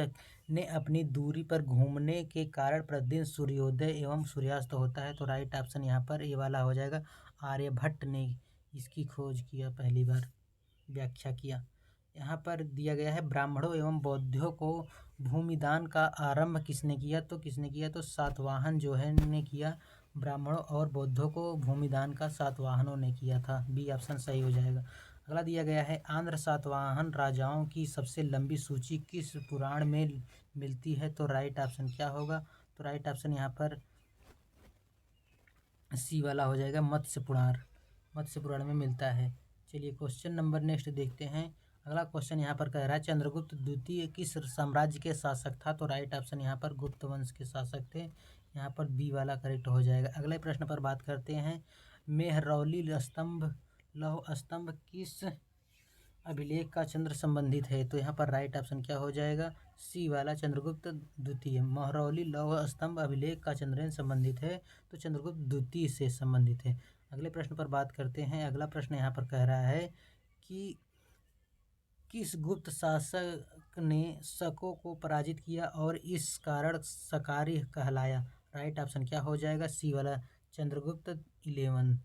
ने अपनी दूरी पर घूमने के कारण प्रतिदिन सूर्योदय एवं सूर्यास्त होता है? तो राइट ऑप्शन यहाँ पर ए वाला हो जाएगा, आर्यभट्ट ने इसकी खोज किया, पहली बार व्याख्या किया। यहाँ पर दिया गया है, ब्राह्मणों एवं बौद्धों को भूमिदान का आरंभ किसने किया? तो किसने किया? तो सातवाहन जो है ने किया। ब्राह्मणों और बौद्धों को भूमिदान का सातवाहनों ने किया था, बी ऑप्शन सही हो जाएगा। अगला दिया गया है, आंध्र सातवाहन राजाओं की सबसे लंबी सूची किस पुराण में मिलती है? तो राइट ऑप्शन क्या होगा? तो राइट ऑप्शन यहाँ पर सी वाला हो जाएगा, मत्स्य पुराण। मत्स्य पुराण में मिलता है। चलिए क्वेश्चन नंबर नेक्स्ट देखते हैं। अगला क्वेश्चन यहाँ पर कह रहा है, चंद्रगुप्त द्वितीय किस साम्राज्य के शासक था? तो राइट ऑप्शन यहाँ पर गुप्त वंश के शासक थे, यहाँ पर बी वाला करेक्ट हो जाएगा। अगले प्रश्न पर बात करते हैं, मेहरौली स्तंभ लौह स्तंभ किस अभिलेख का चंद्र संबंधित है? तो यहाँ पर राइट ऑप्शन क्या हो जाएगा? सी वाला, चंद्रगुप्त द्वितीय। महरौली लौह स्तंभ अभिलेख का चंद्रयान संबंधित है, तो चंद्रगुप्त द्वितीय से संबंधित है। अगले प्रश्न पर बात करते हैं। अगला प्रश्न यहाँ पर कह रहा है कि किस गुप्त शासक ने शकों को पराजित किया और इस कारण शकारी कहलाया? राइट ऑप्शन क्या हो जाएगा? सी वाला, चंद्रगुप्त 11।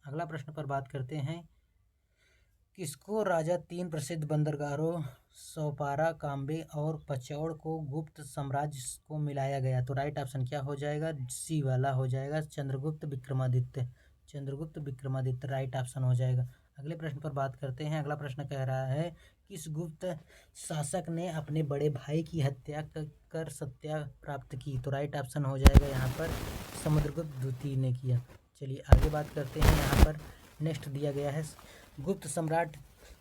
अगला प्रश्न पर बात करते हैं, किसको राजा तीन प्रसिद्ध बंदरगाहों सौपारा, काम्बे और पचौड़ को गुप्त साम्राज्य को मिलाया गया? तो राइट ऑप्शन क्या हो जाएगा? सी वाला हो जाएगा, चंद्रगुप्त विक्रमादित्य। चंद्रगुप्त विक्रमादित्य राइट ऑप्शन हो जाएगा। अगले प्रश्न पर बात करते हैं। अगला प्रश्न कह रहा है, किस गुप्त शासक ने अपने बड़े भाई की हत्या कर सत्ता प्राप्त की? तो राइट ऑप्शन हो जाएगा यहाँ पर समुद्रगुप्त द्वितीय ने किया। चलिए आगे बात करते हैं। यहाँ पर नेक्स्ट दिया गया है, गुप्त सम्राट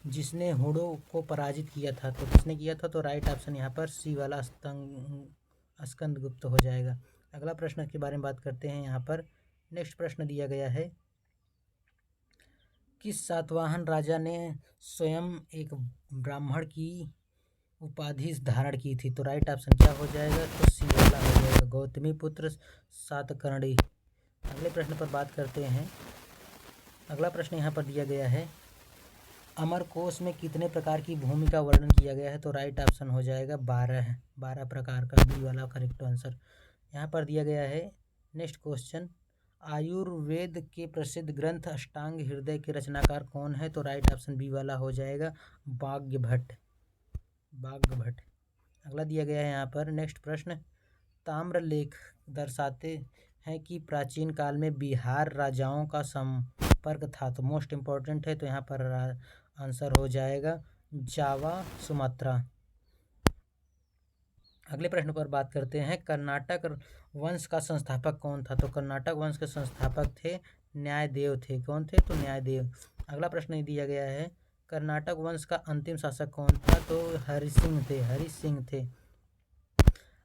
जिसने हुणों को पराजित किया था, तो किसने किया था? तो राइट ऑप्शन यहाँ पर सी वाला स्कंदगुप्त हो जाएगा। अगला प्रश्न के बारे में बात करते हैं। यहाँ पर नेक्स्ट प्रश्न दिया गया है, किस सातवाहन राजा ने स्वयं एक ब्राह्मण की उपाधि धारण की थी? तो राइट ऑप्शन क्या हो जाएगा? तो सी वाला हो जाएगा, गौतमी पुत्र सातकर्णी। अगले प्रश्न पर बात करते हैं। अगला प्रश्न यहाँ पर दिया गया है, अमरकोश में कितने प्रकार की भूमि का वर्णन किया गया है? तो राइट ऑप्शन हो जाएगा 12 प्रकार का, बी वाला करेक्ट आंसर। यहाँ पर दिया गया है नेक्स्ट क्वेश्चन, आयुर्वेद के प्रसिद्ध ग्रंथ अष्टांग हृदय के रचनाकार कौन है? तो राइट ऑप्शन बी वाला हो जाएगा, वाग्भट। अगला दिया गया है यहाँ पर नेक्स्ट प्रश्न, ताम्रलेख दर्शाते हैं कि प्राचीन काल में बिहार राजाओं का संपर्क था। तो मोस्ट इम्पोर्टेंट है, तो यहाँ पर आंसर हो जाएगा जावा, सुमात्रा। अगले प्रश्न पर बात करते हैं, कर्नाटक वंश का संस्थापक कौन था? तो कर्नाटक वंश के संस्थापक थे न्यायदेव थे। कौन थे? तो न्यायदेव। अगला प्रश्न दिया गया है, कर्नाटक वंश का अंतिम शासक कौन था? तो हरि सिंह थे।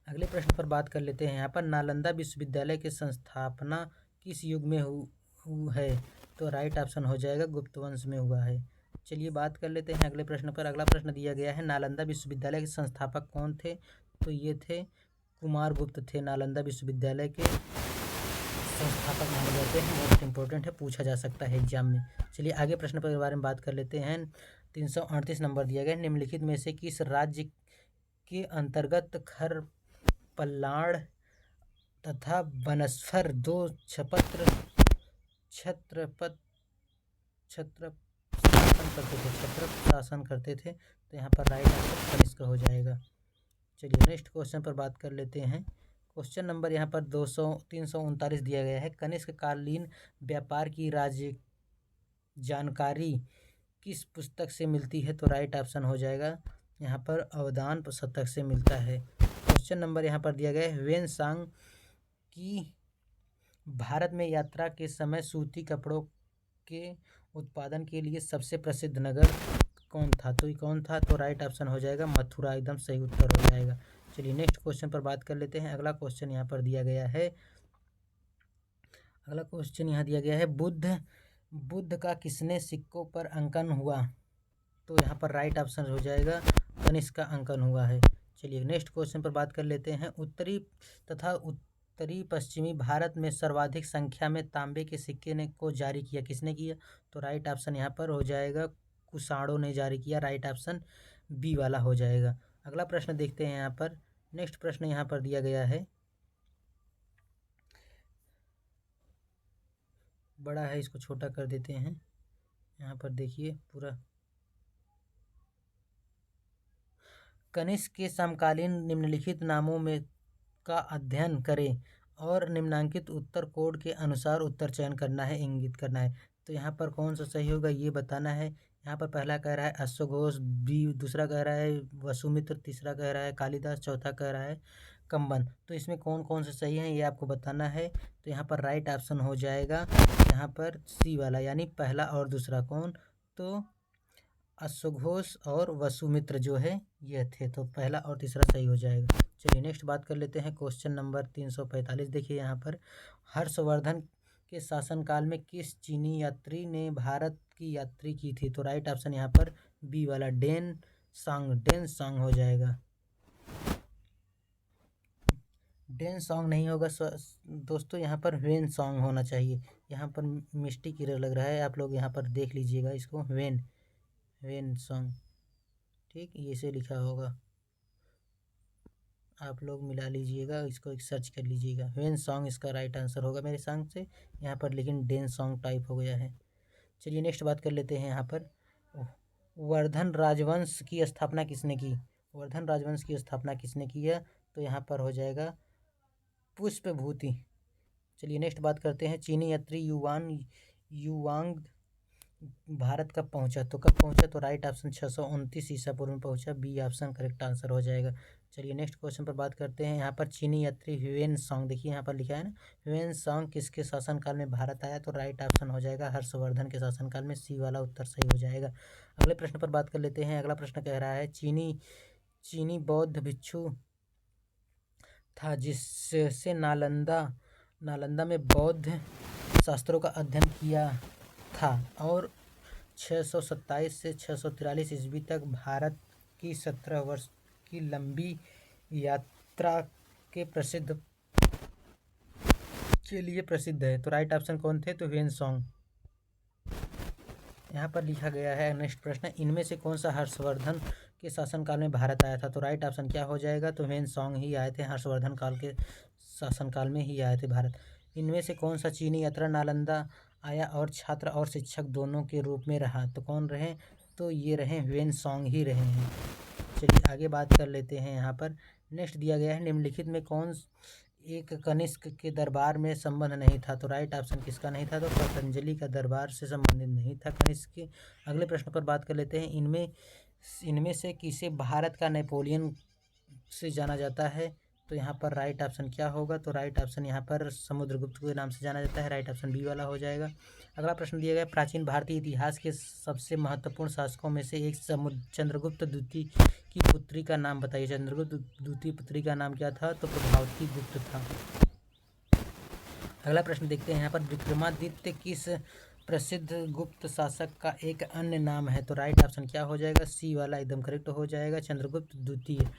अगले प्रश्न पर बात कर लेते हैं। यहाँ पर नालंदा विश्वविद्यालय की संस्थापना किस युग में है? तो राइट ऑप्शन हो जाएगा गुप्त वंश में हुआ है। चलिए बात कर लेते हैं अगले प्रश्न पर। अगला प्रश्न दिया गया है, नालंदा विश्वविद्यालय के संस्थापक कौन थे? तो ये थे कुमारगुप्त थे, नालंदा विश्वविद्यालय के संस्थापक माने जाते हैं। मोस्ट इंपॉर्टेंट है, पूछा जा सकता है एग्जाम में। चलिए आगे प्रश्न पर बारे में बात कर लेते हैं। 338 नंबर दिया गया, निम्नलिखित में से किस राज्य के अंतर्गत खर पल्लाड़ तथा बनस्फर दो छत्र शासन करते थे? तो यहाँ पर राइट आंसर कनिष्क हो जाएगा। चलिए नेक्स्ट क्वेश्चन पर बात कर लेते हैं। क्वेश्चन नंबर यहाँ पर 339 दिया गया है, कनिष्क कालीन व्यापार की राज्य जानकारी किस पुस्तक से मिलती है? तो राइट ऑप्शन हो जाएगा यहाँ पर अवदान शतक से मिलता है। क्वेश्चन नंबर यहाँ पर दिया गया है, वेनसांग की भारत में यात्रा के समय सूती कपड़ों के उत्पादन के लिए सबसे प्रसिद्ध नगर कौन था? तो ये कौन था? तो राइट ऑप्शन हो जाएगा मथुरा, एकदम सही उत्तर हो जाएगा। चलिए नेक्स्ट क्वेश्चन पर बात कर लेते हैं। अगला क्वेश्चन यहाँ पर दिया गया है, बुद्ध का किसने सिक्कों पर अंकन हुआ? तो यहाँ पर राइट ऑप्शन हो जाएगा कनिष्क का अंकन हुआ है। चलिए नेक्स्ट क्वेश्चन पर बात कर लेते हैं, उत्तरी पश्चिमी भारत में सर्वाधिक संख्या में तांबे के सिक्के को जारी किया किसने किया? तो राइट ऑप्शन यहाँ पर हो जाएगा कुषाणों ने जारी किया, राइट ऑप्शन बी वाला हो जाएगा। अगला प्रश्न देखते हैं। यहाँ पर नेक्स्ट प्रश्न यहाँ पर दिया गया है, बड़ा है, इसको छोटा कर देते हैं। यहाँ पर देखिए पूरा, कनिष्क के समकालीन निम्नलिखित नामों में का अध्ययन करें और निम्नांकित उत्तर कोड के अनुसार उत्तर चयन करना है, इंगित करना है। तो यहाँ पर कौन सा सही होगा ये बताना है। यहाँ पर पहला कह रहा है अश्वघोष, बी दूसरा कह रहा है वसुमित्र, तीसरा कह रहा है कालिदास, चौथा कह रहा है कंबन। तो इसमें कौन कौन से सही हैं ये आपको बताना है। तो यहाँ पर राइट ऑप्शन हो जाएगा यहाँ पर सी वाला, यानी पहला और दूसरा। कौन? तो अश्वघोष और वसुमित्र जो है ये थे, तो पहला और तीसरा सही हो जाएगा। चलिए नेक्स्ट बात कर लेते हैं। क्वेश्चन नंबर 345 देखिए यहाँ पर, हर्षवर्धन के शासनकाल में किस चीनी यात्री ने भारत की यात्रा की थी? तो राइट ऑप्शन यहाँ पर बी वाला डेन सांग हो जाएगा। डेन सॉन्ग नहीं होगा दोस्तों, यहाँ पर वेन सॉन्ग होना चाहिए। यहाँ पर मिस्टेक एरर लग रहा है, आप लोग यहाँ पर देख लीजिएगा इसको, वेन सॉन्ग, ठीक ये से लिखा होगा, आप लोग मिला लीजिएगा, इसको एक सर्च कर लीजिएगा। वेन सॉन्ग इसका राइट आंसर होगा मेरे सॉन्ग से, यहाँ पर लेकिन डेन सॉन्ग टाइप हो गया है। चलिए नेक्स्ट बात कर लेते हैं। यहाँ पर वर्धन राजवंश की स्थापना किसने की? वर्धन राजवंश की स्थापना किसने की है? तो यहाँ पर हो जाएगा पुष्पभूति। चलिए नेक्स्ट बात करते हैं, चीनी यात्री युवांग भारत कब पहुंचा? तो कब पहुंचा? तो राइट ऑप्शन 629 ईसा पूर्व में पहुंचा, बी ऑप्शन करेक्ट आंसर हो जाएगा। चलिए नेक्स्ट क्वेश्चन पर बात करते हैं। यहाँ पर चीनी यात्री ह्वेन सांग, देखिए यहाँ पर लिखा है ना, ह्वेन सांग किसके शासनकाल में भारत आया? तो राइट ऑप्शन हो जाएगा हर्षवर्धन के शासनकाल में, सी वाला उत्तर सही हो जाएगा। अगले प्रश्न पर बात कर लेते हैं। अगला प्रश्न कह रहा है, चीनी बौद्ध भिक्षु था जिससे नालंदा में बौद्ध शास्त्रों का अध्ययन किया था और 627 से 643 ईस्वी तक भारत की 17 वर्ष की लंबी यात्रा के लिए प्रसिद्ध है। तो राइट ऑप्शन कौन थे? तो ह्वेन सांग। यहाँ पर लिखा गया है नेक्स्ट प्रश्न, इनमें से कौन सा हर्षवर्धन के शासनकाल में भारत आया था? तो राइट ऑप्शन क्या हो जाएगा? तो ह्वेन सांग ही आए थे, हर्षवर्धन काल के शासनकाल में ही आए थे भारत। इनमें से कौन सा चीनी यात्री नालंदा आया और छात्र और शिक्षक दोनों के रूप में रहा? तो कौन रहे? तो ये रहे ह्वेन सांग ही रहे हैं। चलिए आगे बात कर लेते हैं। यहाँ पर नेक्स्ट दिया गया है, निम्नलिखित में कौन एक कनिष्क के दरबार में संबंध नहीं था? तो राइट ऑप्शन किसका नहीं था? तो पतंजलि का दरबार से संबंधित नहीं था कनिष्क के। अगले प्रश्न पर बात कर लेते हैं, इनमें से किसे भारत का नेपोलियन से जाना जाता है? तो यहाँ पर राइट ऑप्शन क्या होगा? तो राइट ऑप्शन यहाँ पर समुद्रगुप्त के नाम से जाना जाता है, राइट ऑप्शन बी वाला हो जाएगा। अगला प्रश्न दिया गया, प्राचीन भारतीय इतिहास के सबसे महत्वपूर्ण शासकों में से एक चंद्रगुप्त द्वितीय की पुत्री का नाम बताइए। चंद्रगुप्त द्वितीय पुत्री का नाम क्या था? तो प्रभावती गुप्त था। अगला प्रश्न देखते हैं यहाँ पर, विक्रमादित्य किस प्रसिद्ध गुप्त शासक का एक अन्य नाम है? तो राइट ऑप्शन क्या हो जाएगा? सी वाला एकदम करेक्ट हो जाएगा, चंद्रगुप्त द्वितीय।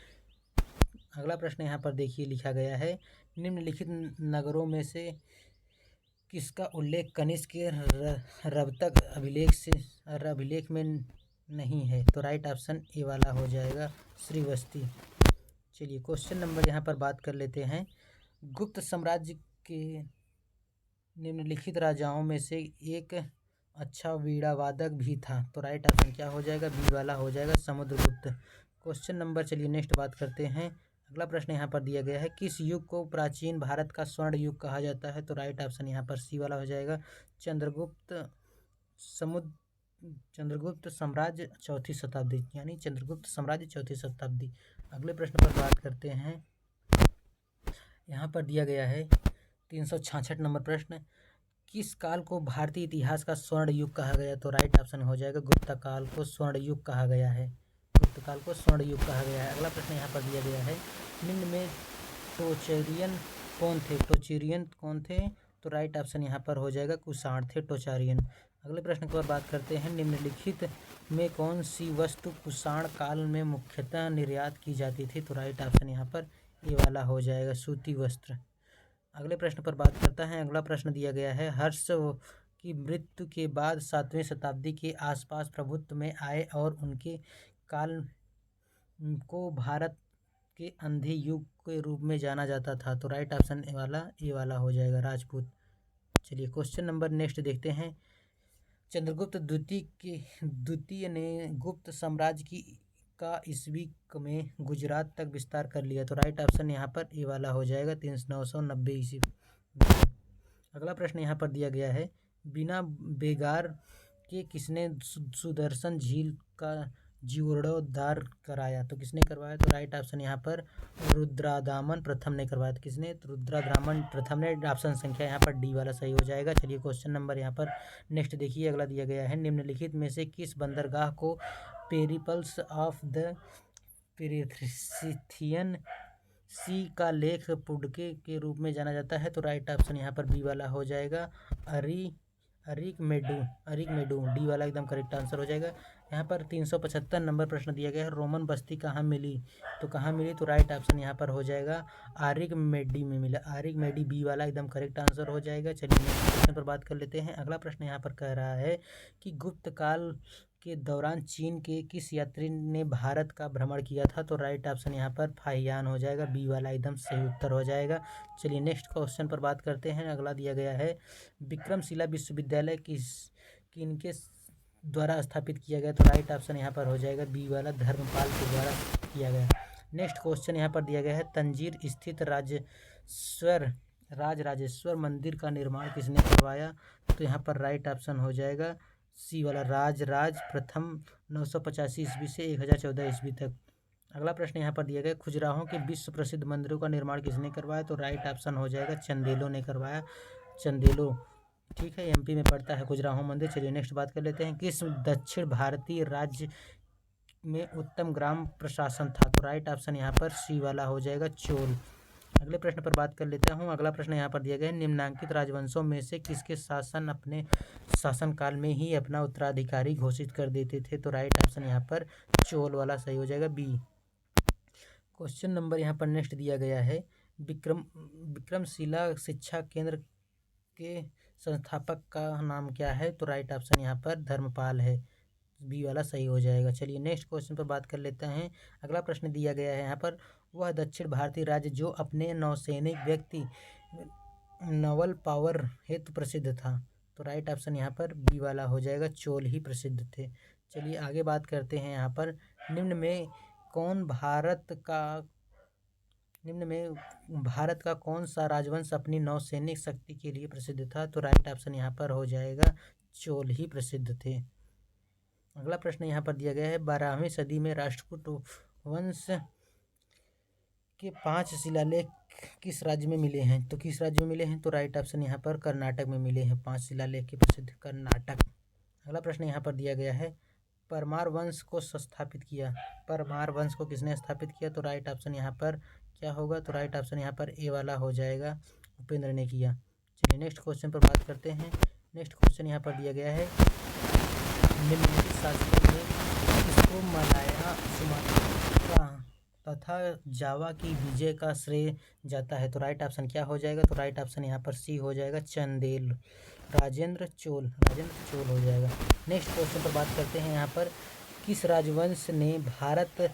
अगला प्रश्न यहाँ पर देखिए लिखा गया है, निम्नलिखित नगरों में से किसका उल्लेख कनिष्क के रवतक अभिलेख में नहीं है? तो राइट ऑप्शन ए वाला हो जाएगा, श्रीवस्ती। चलिए क्वेश्चन नंबर यहाँ पर बात कर लेते हैं, गुप्त साम्राज्य के निम्नलिखित राजाओं में से एक अच्छा वीणा वादक भी था। तो राइट ऑप्शन क्या हो जाएगा? बी वाला हो जाएगा, समुद्रगुप्त। क्वेश्चन नंबर, चलिए नेक्स्ट बात करते हैं। अगला प्रश्न यहाँ पर दिया गया है, किस युग को प्राचीन भारत का स्वर्ण युग कहा जाता है? तो राइट ऑप्शन यहाँ पर सी वाला हो जाएगा, चंद्रगुप्त साम्राज्य चौथी शताब्दी, यानी चंद्रगुप्त साम्राज्य चौथी शताब्दी। अगले प्रश्न पर बात करते हैं। यहाँ पर दिया गया है 366 नंबर प्रश्न, किस काल को भारतीय इतिहास का स्वर्ण युग कहा गया? तो राइट ऑप्शन हो जाएगा, गुप्त काल को स्वर्ण युग कहा गया है, गुप्त काल को स्वर्ण युग कहा गया है। अगला प्रश्न यहाँ पर दिया गया है, निम्न में टोचेरियन कौन थे? तो राइट ऑप्शन यहाँ पर हो जाएगा, कुषाण थे टोचारियन। अगले प्रश्न पर बात करते हैं, निम्नलिखित में कौन सी वस्तु कुषाण काल में मुख्यतः निर्यात की जाती थी? तो राइट ऑप्शन यहाँ पर ए वाला हो जाएगा, सूती वस्त्र। अगले प्रश्न पर बात करता है। अगला प्रश्न दिया गया है, हर्ष की मृत्यु के बाद 7वीं शताब्दी के आसपास प्रभुत्व में आए और उनके काल को भारत के अंधे युग के रूप में जाना जाता था। तो राइट ऑप्शन ए वाला हो जाएगा, राजपूत। चलिए क्वेश्चन नंबर नेक्स्ट देखते हैं, चंद्रगुप्त द्वितीय ने गुप्त साम्राज्य का ईस्वी में गुजरात तक विस्तार कर लिया। तो राइट ऑप्शन यहाँ पर ए वाला हो जाएगा, 990 ईस्वी। अगला प्रश्न यहाँ पर दिया गया है, बिना बेगार के किसने सुदर्शन झील का जीर्णोद्धार कराया? तो किसने करवाया? तो राइट ऑप्शन यहाँ पर रुद्रादामन प्रथम ने करवाया। तो किसने? तो रुद्रादामन प्रथम ने। ऑप्शन संख्या यहाँ पर डी वाला सही हो जाएगा। चलिए क्वेश्चन नंबर यहाँ पर नेक्स्ट देखिए, अगला दिया गया है, निम्नलिखित में से किस बंदरगाह को पेरिप्लस ऑफ द पेरिथियन सी का लेख पुडके के रूप में जाना जाता है? तो राइट ऑप्शन यहाँ पर बी वाला हो जाएगा, अरिकमेडू, डी वाला एकदम करेक्ट आंसर हो जाएगा। यहाँ पर 375 नंबर प्रश्न दिया गया है, रोमन बस्ती कहाँ मिली? तो कहाँ मिली? तो राइट ऑप्शन यहाँ पर हो जाएगा, आरिकमेडी में मिला, आरिकमेडी, बी वाला एकदम करेक्ट आंसर हो जाएगा। चलिए नेक्स्ट प्रश्न पर बात कर लेते हैं। अगला प्रश्न यहाँ पर कह रहा है कि गुप्त काल के दौरान चीन के किस यात्री ने भारत का भ्रमण किया था? तो राइट ऑप्शन यहाँ पर फाहियान हो जाएगा, बी वाला एकदम सही उत्तर हो जाएगा। चलिए नेक्स्ट क्वेश्चन पर बात करते हैं। अगला दिया गया है, विक्रमशिला विश्वविद्यालय किनके द्वारा स्थापित किया गया? तो राइट ऑप्शन यहाँ पर हो जाएगा बी वाला, धर्मपाल के द्वारा किया गया। नेक्स्ट क्वेश्चन यहाँ पर दिया गया है, तंजीर स्थित राजराजेश्वर मंदिर का निर्माण किसने करवाया? तो यहाँ पर राइट ऑप्शन हो जाएगा सी वाला, राज प्रथम 985 ईस्वी से 1014 ईस्वी तक। अगला प्रश्न यहाँ पर दिया गया, खजुराहो के विश्व प्रसिद्ध मंदिरों का निर्माण किसने करवाया? तो राइट ऑप्शन हो जाएगा चंदेलों ने करवाया, चंदेलों। ठीक है, एमपी में पड़ता है खजुराहो मंदिर। चलिए नेक्स्ट बात कर लेते हैं, किस दक्षिण भारतीय राज्य में उत्तम ग्राम प्रशासन था? तो राइट ऑप्शन यहाँ पर सी वाला हो जाएगा, चोल। अगले प्रश्न पर बात कर लेता हूँ। अगला प्रश्न यहाँ पर दिया गया है, निम्नांकित राजवंशों में से किसके शासन अपने शासनकाल में ही अपना उत्तराधिकारी घोषित कर देते थे? तो राइट ऑप्शन यहाँ पर चोल वाला सही हो जाएगा, बी। क्वेश्चन नंबर यहाँ पर नेक्स्ट दिया गया है, विक्रमशिला शिक्षा केंद्र के संस्थापक का नाम क्या है? तो राइट ऑप्शन यहाँ पर धर्मपाल है, बी वाला सही हो जाएगा। चलिए नेक्स्ट क्वेश्चन पर बात कर लेते हैं। अगला प्रश्न दिया गया है यहाँ पर, वह दक्षिण भारतीय राज्य जो अपने नौसैनिक व्यक्ति नवल पावर हेतु प्रसिद्ध था? तो राइट ऑप्शन यहाँ पर बी वाला हो जाएगा, चोल ही प्रसिद्ध थे। चलिए आगे बात करते हैं। यहाँ पर निम्न में भारत का कौन सा राजवंश अपनी नौसैनिक शक्ति के लिए प्रसिद्ध था? तो राइट ऑप्शन यहाँ पर हो जाएगा, चोल ही प्रसिद्ध थे। अगला प्रश्न यहाँ पर दिया गया है, 12वीं सदी में राष्ट्रकूट वंश के 5 शिलालेख किस राज्य में मिले हैं? तो किस राज्य में मिले हैं? तो राइट ऑप्शन यहाँ पर कर्नाटक में मिले हैं, 5 शिलालेख के प्रसिद्ध कर्नाटक। अगला प्रश्न यहाँ पर दिया गया है, परमार वंश को स्थापित किया, परमार वंश को किसने स्थापित किया? तो राइट ऑप्शन यहाँ पर क्या होगा? तो राइट ऑप्शन यहाँ पर ए वाला हो जाएगा, उपेंद्र ने किया। चलिए नेक्स्ट क्वेश्चन पर बात करते हैं। नेक्स्ट क्वेश्चन यहाँ पर दिया गया है, निम्नलिखित शासकों में किसको मलाया, सुमात्रा तथा जावा की विजय का श्रेय जाता है? तो राइट ऑप्शन क्या हो जाएगा? तो राइट ऑप्शन यहाँ पर सी हो जाएगा, चंदेल, राजेंद्र चोल हो जाएगा। नेक्स्ट क्वेश्चन पर बात करते हैं। यहाँ पर किस राजवंश ने भारत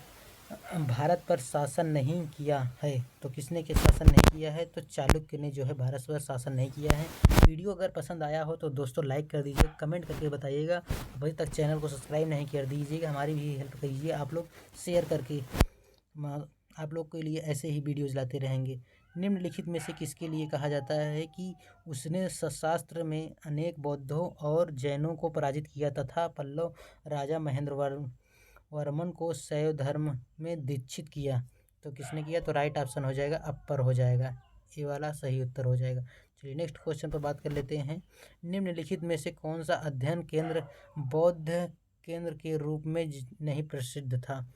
पर शासन नहीं किया है? तो किसने के शासन नहीं किया है? तो चालुक्य ने जो है भारत पर शासन नहीं किया है। वीडियो अगर पसंद आया हो तो दोस्तों लाइक कर दीजिए, कमेंट करके बताइएगा, अभी तक चैनल को सब्सक्राइब नहीं कर दीजिएगा, हमारी भी हेल्प कीजिए आप लोग शेयर करके, आप लोग के लिए ऐसे ही वीडियोज़ लाते रहेंगे। निम्नलिखित में से किसके लिए कहा जाता है कि उसने शस्त्र में अनेक बौद्धों और जैनों को पराजित किया तथा पल्लव राजा महेंद्र वर्मन को शैव धर्म में दीक्षित किया? तो किसने किया? तो राइट ऑप्शन हो जाएगा, अपर हो जाएगा, ये वाला सही उत्तर हो जाएगा। चलिए नेक्स्ट क्वेश्चन पर बात कर लेते हैं। निम्नलिखित में से कौन सा अध्ययन केंद्र बौद्ध केंद्र के रूप में नहीं प्रसिद्ध था?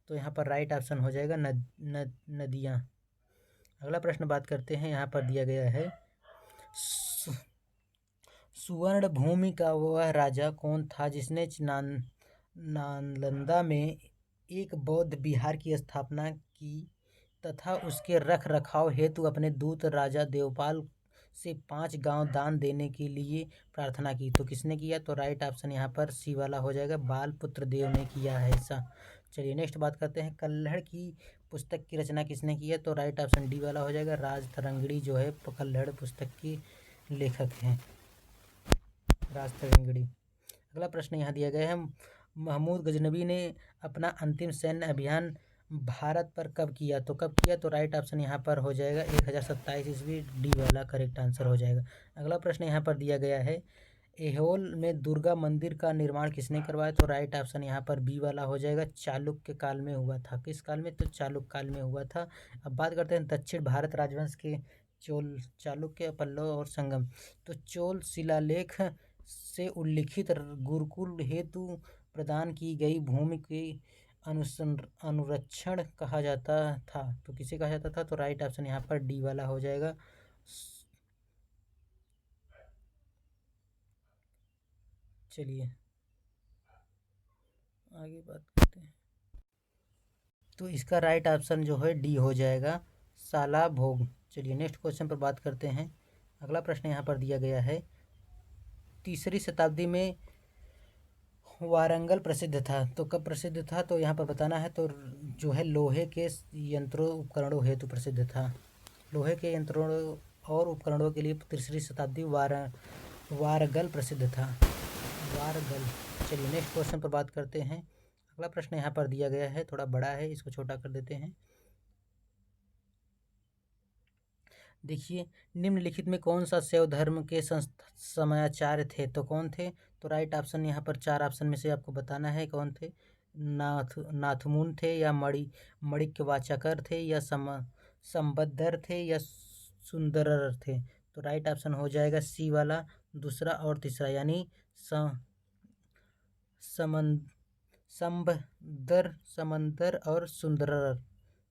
तो यहाँ पर राइट ऑप्शन हो जाएगा नदियाँ। अगला प्रश्न बात करते हैं। यहाँ पर दिया गया है, सुवर्ण भूमि का वह राजा कौन था जिसने नालंदा में एक बौद्ध विहार की स्थापना की तथा उसके रख रखाव हेतु अपने दूत राजा देवपाल से 5 गांव दान देने के लिए प्रार्थना की? तो किसने किया? तो राइट ऑप्शन यहाँ पर सी वाला हो जाएगा, बाल पुत्र देव ने किया है ऐसा। चलिए नेक्स्ट बात करते हैं, कल्हड़ की पुस्तक की रचना किसने की है? तो राइट ऑप्शन डी वाला हो जाएगा, राज तरंगड़ी जो है कल्हड़ पुस्तक की लेखक हैं, राज तरंगड़ी। अगला प्रश्न यहाँ दिया गया है, महमूद गजनवी ने अपना अंतिम सैन्य अभियान भारत पर कब किया? तो कब किया? तो राइट ऑप्शन यहाँ पर हो जाएगा 1027 ईस्वी, डी वाला करेक्ट आंसर हो जाएगा। अगला प्रश्न यहाँ पर दिया गया है, ऐहोल में दुर्गा मंदिर का निर्माण किसने करवाया? तो राइट ऑप्शन यहाँ पर बी वाला हो जाएगा, चालुक्य काल में हुआ था। किस काल में? तो चालुक्य काल में हुआ था। अब बात करते हैं दक्षिण भारत राजवंश के, चोल, चालुक्य, पल्लव और संगम। तो चोल शिलालेख से उल्लिखित गुरुकुल हेतु प्रदान की गई भूमि के अनुरक्षण कहा जाता था? तो किसे कहा जाता था? तो राइट ऑप्शन यहाँ पर डी वाला हो जाएगा। चलिए आगे बात करते हैं। तो इसका राइट ऑप्शन जो है डी हो जाएगा, साला भोग। चलिए नेक्स्ट क्वेश्चन पर बात करते हैं। अगला प्रश्न यहाँ पर दिया गया है, 3री शताब्दी में वारंगल प्रसिद्ध था। तो कब प्रसिद्ध था? तो यहाँ पर बताना है। तो जो है लोहे के यंत्रों उपकरणों हेतु प्रसिद्ध था। लोहे के यंत्रों और उपकरणों के लिए 3री शताब्दी वारंगल प्रसिद्ध था। वारगल। चलिए नेक्स्ट क्वेश्चन पर बात करते हैं। अगला प्रश्न यहाँ पर दिया गया है, थोड़ा बड़ा है, इसको छोटा कर देते हैं। देखिए, निम्नलिखित में कौन सा शैव धर्म के समयाचार्य थे? तो कौन थे? तो राइट ऑप्शन यहाँ पर 4 ऑप्शन में से आपको बताना है कौन थे। नाथमुन थे, या मणिक्यवाचकर थे, या संबद्धर थे, या सुंदरर थे। तो राइट ऑप्शन हो जाएगा सी वाला, दूसरा और तीसरा, यानी समंदर और सुंदरर।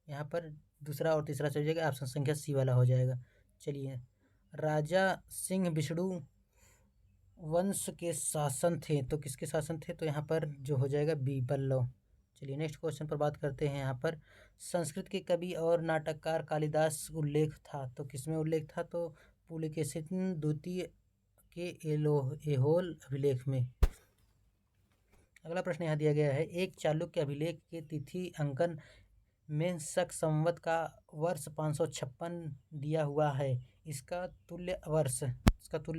यहाँ पर दूसरा और तीसरा चल जाएगा, ऑप्शन संख्या सी वाला हो जाएगा। चलिए, राजा सिंह विष्णु वंश के शासन थे, तो किसके शासन थे? तो यहाँ पर जो हो जाएगा बी, पल्लव। चलिए नेक्स्ट क्वेश्चन पर बात करते हैं। यहाँ पर संस्कृत के कवि और नाटककार कालिदास उल्लेख था, तो किसमें उल्लेख था? तो पुलकेशिन द्वितीय के एहोल अभिलेख में। अगला प्रश्न यहाँ दिया गया है, एक चालुक्य अभिलेख के तिथि अंकन में शक संवत का वर्ष 556 दिया हुआ है। इसका तुल्य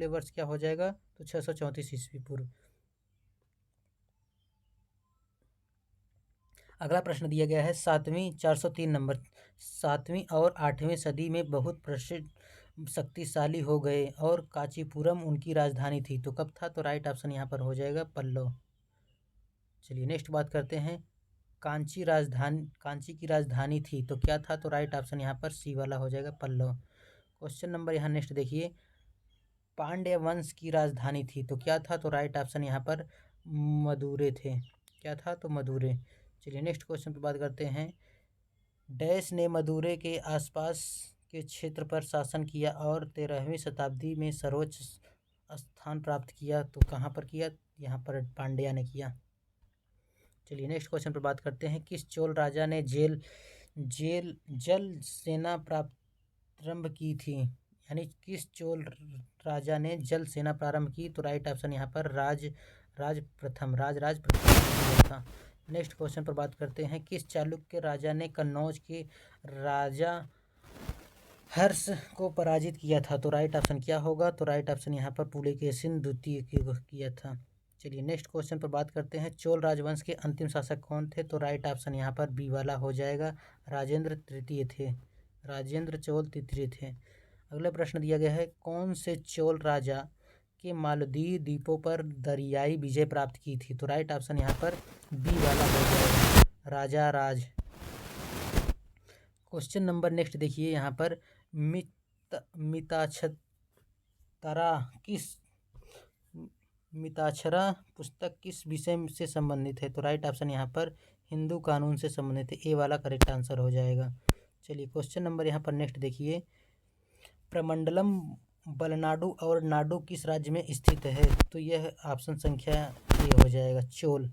वर्ष क्या हो जाएगा? तो 634 ईस्वी पूर्व। अगला प्रश्न दिया गया है 403 नंबर, 7वीं और 8वीं सदी में बहुत प्रसिद्ध शक्तिशाली हो गए और कांचीपुरम उनकी राजधानी थी, तो कब था? तो राइट ऑप्शन यहाँ पर हो जाएगा पल्लव। चलिए नेक्स्ट बात करते हैं, कांची की राजधानी थी, तो क्या था? तो राइट ऑप्शन यहाँ पर सी वाला हो जाएगा, पल्लव। क्वेश्चन नंबर यहाँ नेक्स्ट देखिए, पांड्य वंश की राजधानी थी, तो क्या था? तो राइट ऑप्शन यहाँ पर मदुरै थे। क्या था? तो मदुरै। चलिए नेक्स्ट क्वेश्चन पर बात करते हैं, डैश ने मदुरै के आसपास के क्षेत्र पर शासन किया और 13वीं शताब्दी में सर्वोच्च स्थान प्राप्त किया, तो कहाँ पर किया? यहाँ पर पांड्या ने किया। चलिए नेक्स्ट क्वेश्चन पर बात करते हैं, किस चोल राजा ने जल सेना प्रारंभ की थी? यानी किस चोल राजा ने जल सेना प्रारंभ की? तो राइट ऑप्शन यहाँ पर राज प्रथम था। नेक्स्ट क्वेश्चन पर बात करते हैं, किस चालुक्य राजा ने कन्नौज के राजा हर्ष को पराजित किया था? तो राइट ऑप्शन क्या होगा? तो राइट ऑप्शन यहाँ पर पुलकेशिन द्वितीय किया था। चलिए नेक्स्ट क्वेश्चन पर बात करते हैं, चोल राजवंश के अंतिम शासक कौन थे? तो राइट ऑप्शन यहाँ पर बी वाला हो जाएगा, राजेंद्र चोल तृतीय थे। अगला प्रश्न दिया गया है, कौन से चोल राजा के मालदीव द्वीपों पर दरियाई विजय प्राप्त की थी? तो राइट ऑप्शन यहाँ पर बी वाला हो जाएगा, राजा राज। क्वेश्चन नंबर नेक्स्ट देखिए, यहाँ पर मिताक्षरा पुस्तक किस विषय से संबंधित है? तो राइट ऑप्शन यहाँ पर हिंदू कानून से संबंधित है, ए वाला करेक्ट आंसर हो जाएगा। चलिए क्वेश्चन नंबर यहाँ पर नेक्स्ट देखिए, प्रमंडलम बलनाडु और नाडु किस राज्य में स्थित है? तो यह ऑप्शन संख्या ए हो जाएगा, चोल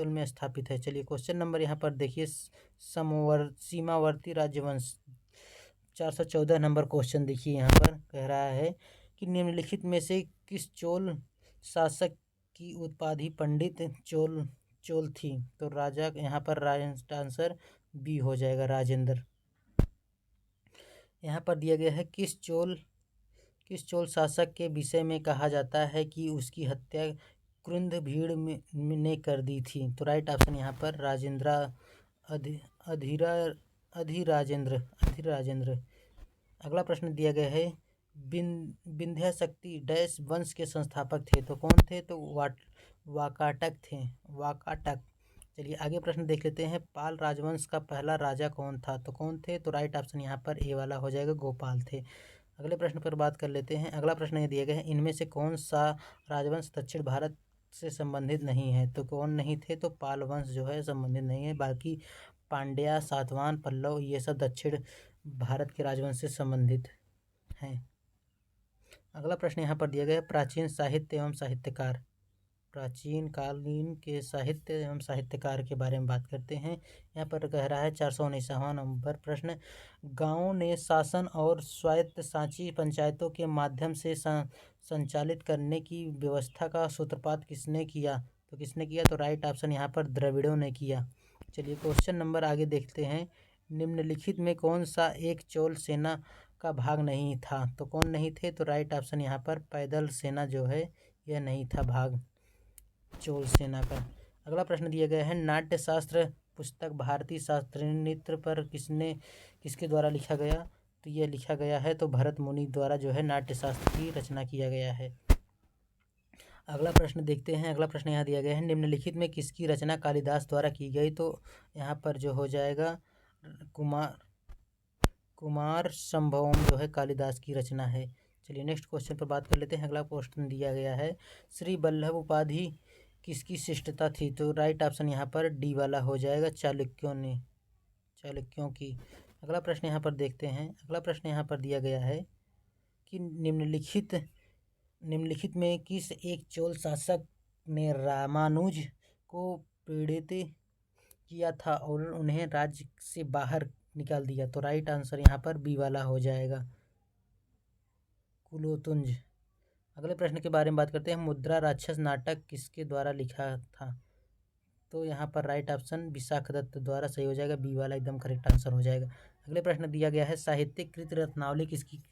में स्थापित है। चलिए क्वेश्चन नंबर यहाँ पर देखिए, सीमावर्ती राज्यवंश 414 नंबर क्वेश्चन देखिए, यहाँ पर कह रहा है कि निम्नलिखित में से किस चोल शासक की उपाधि पंडित चोल थी? तो राजा यहाँ पर आंसर बी हो जाएगा, राजेंद्र। यहाँ पर दिया गया है, किस चोल शासक के विषय में कहा जाता है कि उसकी हत्या कृंद भीड़ ने कर दी थी? तो राइट ऑप्शन यहाँ पर अधिराजेंद्र। अगला प्रश्न दिया गया है, विंध्या शक्ति डैश वंश के संस्थापक थे? तो कौन थे? तो वाकाटक थे, वाकाटक। चलिए आगे प्रश्न देख लेते हैं, पाल राजवंश का पहला राजा कौन था? तो कौन थे? तो राइट ऑप्शन यहाँ पर ए वाला हो जाएगा, गोपाल थे। अगले प्रश्न पर बात कर लेते हैं। अगला प्रश्न ये दिया गया है, इनमें से कौन सा राजवंश दक्षिण भारत से संबंधित नहीं है? तो कौन नहीं थे? तो पाल वंश जो है संबंधित नहीं है, बाकी पांड्या, सातवाहन, पल्लव ये सब दक्षिण भारत के राजवंश से संबंधित हैं। अगला प्रश्न यहाँ पर दिया गया है, प्राचीन साहित्य एवं साहित्यकार, प्राचीन कालीन के साहित्य एवं साहित्यकार के बारे में बात करते हैं। यहाँ पर कह रहा है 419वां नंबर प्रश्न, गाँव ने शासन और स्वायत्त सांची पंचायतों के माध्यम से संचालित करने की व्यवस्था का सूत्रपात किसने किया? तो किसने किया? तो राइट ऑप्शन यहाँ पर द्रविड़ों ने किया। चलिए क्वेश्चन नंबर आगे देखते हैं, निम्नलिखित में कौन सा एक चोल सेना का भाग नहीं था? तो कौन नहीं थे? तो राइट ऑप्शन यहाँ पर पैदल सेना जो है यह नहीं था भाग। चोल सेना का। अगला प्रश्न दिया गया है, नाट्य शास्त्र पुस्तक भारतीय शास्त्रीय नृत्य पर किसके द्वारा लिखा गया? तो यह लिखा गया है तो भरत मुनि द्वारा जो है नाट्य शास्त्र की रचना किया गया है। अगला प्रश्न देखते हैं। अगला प्रश्न यहाँ दिया गया है, निम्नलिखित में किसकी रचना कालिदास द्वारा की गई? तो यहाँ पर जो हो जाएगा कुमार संभवम जो है कालिदास की रचना है। चलिए नेक्स्ट क्वेश्चन पर बात कर लेते हैं। अगला क्वेश्चन दिया गया है, श्री वल्लभ उपाधि किसकी शिष्टता थी? तो राइट ऑप्शन यहाँ पर डी वाला हो जाएगा, चालुक्यों की। अगला प्रश्न यहाँ पर देखते हैं। अगला प्रश्न यहाँ पर दिया गया है कि निम्नलिखित में किस एक चोल शासक ने रामानुज को पीड़ित किया था और उन्हें राज्य से बाहर निकाल दिया? तो राइट आंसर यहाँ पर बी वाला हो जाएगा, कुलोतुंज। अगले प्रश्न के बारे में बात करते हैं, मुद्रा राक्षस नाटक किसके द्वारा लिखा था? तो यहाँ पर राइट ऑप्शन विशाखदत्त द्वारा सही हो जाएगा, बी वाला एकदम करेक्ट आंसर हो जाएगा। अगले प्रश्न दिया गया है, साहित्यिक कृत रत्नावली किसकी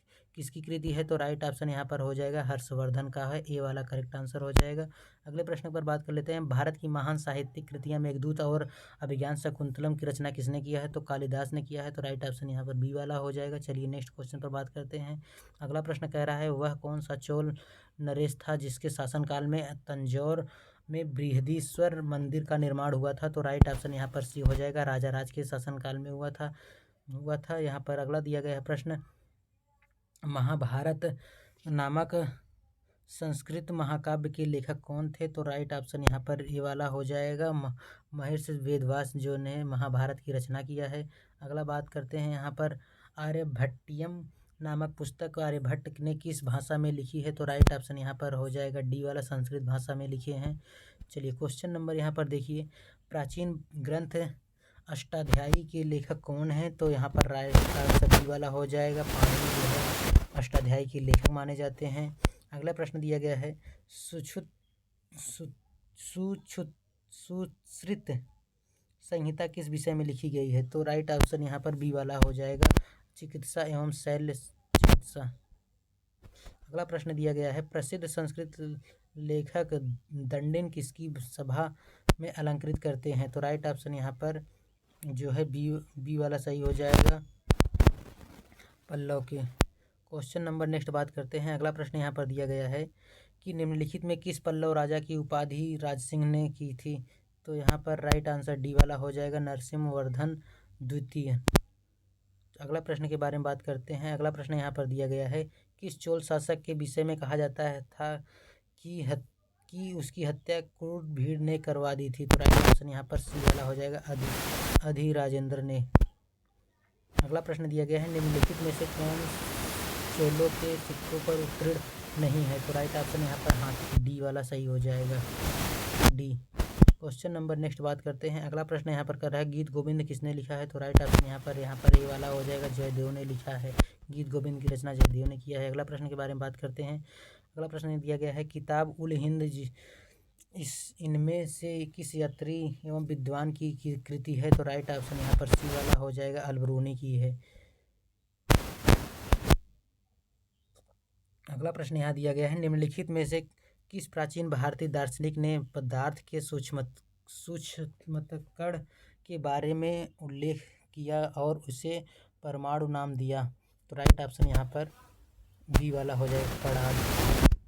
कृति है? तो राइट ऑप्शन यहाँ पर हो जाएगा हर्षवर्धन का है, ए वाला करेक्ट आंसर हो जाएगा। अगले प्रश्न पर बात कर लेते हैं, भारत की महान साहित्यिक कृतियां मेघदूत और अभिज्ञान शकुंतलम की रचना किसने किया है? तो कालिदास ने किया है, तो राइट ऑप्शन यहाँ पर बी वाला हो जाएगा। चलिए नेक्स्ट क्वेश्चन पर बात करते हैं। अगला प्रश्न कह रहा है, वह कौन सा चोल नरेश था जिसके शासनकाल में तंजौर में बृहदीश्वर मंदिर का निर्माण हुआ था? तो राइट ऑप्शन यहाँ पर सी हो जाएगा, राजा राज के शासनकाल में हुआ था। यहाँ पर अगला दिया गया है प्रश्न, महाभारत नामक संस्कृत महाकाव्य के लेखक कौन थे? तो राइट ऑप्शन यहाँ पर ये वाला हो जाएगा, महर्षि वेदव्यास जो ने महाभारत की रचना किया है। अगला बात करते हैं यहाँ पर, आर्यभट्टियम नामक पुस्तक आर्यभट्ट ने किस भाषा में लिखी है? तो राइट ऑप्शन यहाँ पर हो जाएगा, डी वाला संस्कृत भाषा में लिखे हैं। चलिए क्वेश्चन नंबर यहाँ पर देखिए, प्राचीन ग्रंथ अष्टाध्यायी के लेखक कौन है? तो यहाँ पर राइट आंसर डी वाला हो जाएगा, पाणिनि जो है अष्टाध्यायी के लेखक माने जाते हैं। अगला प्रश्न दिया गया है, सुश्रुत संहिता किस विषय में लिखी गई है? तो राइट ऑप्शन यहाँ पर बी वाला हो जाएगा, चिकित्सा एवं शल्य चिकित्सा। अगला प्रश्न दिया गया है, प्रसिद्ध संस्कृत लेखक दंडिन किसकी सभा में अलंकृत करते हैं? तो राइट ऑप्शन यहाँ पर जो है बी वाला सही हो जाएगा, पल्लव के। क्वेश्चन नंबर नेक्स्ट बात करते हैं। अगला प्रश्न यहाँ पर दिया गया है कि निम्नलिखित में किस पल्लव राजा की उपाधि राजसिंह ने की थी? तो यहाँ पर राइट आंसर डी वाला हो जाएगा, नरसिंहवर्धन द्वितीय। अगला प्रश्न के बारे में बात करते हैं। अगला प्रश्न यहाँ पर दिया गया है, किस चोल शासक के विषय में कहा जाता था कि उसकी हत्या क्रूर भीड़ ने करवा दी थी? तो राइट ऑप्शन यहाँ पर सी वाला हो जाएगा, अधिराजेंद्र ने। अगला प्रश्न दिया गया है, निम्नलिखित में से कौन चोलों के सिक्कों पर उत्तीर्ण नहीं है? तो राइट ऑप्शन यहाँ पर हाँ डी वाला सही हो जाएगा, डी। क्वेश्चन नंबर नेक्स्ट बात करते हैं। अगला प्रश्न यहाँ पर कर रहा है, गीत गोविंद किसने लिखा है? तो राइट ऑप्शन यहाँ पर ए वाला हो जाएगा, जयदेव ने लिखा है। गीत गोविंद की रचना जयदेव ने किया है। अगला प्रश्न के बारे में बात करते हैं। अगला प्रश्न दिया गया है, किताब उल हिंद इनमें से किस यात्री एवं विद्वान की कृति है? तो राइट ऑप्शन यहाँ पर सी वाला हो जाएगा, अलबरूनी की है। अगला प्रश्न यहाँ दिया गया है, निम्नलिखित में से किस प्राचीन भारतीय दार्शनिक ने पदार्थ के सूक्ष्मतकण के बारे में उल्लेख किया और उसे परमाणु नाम दिया? तो राइट ऑप्शन यहाँ पर बी वाला हो जाएगा, पड़ाद।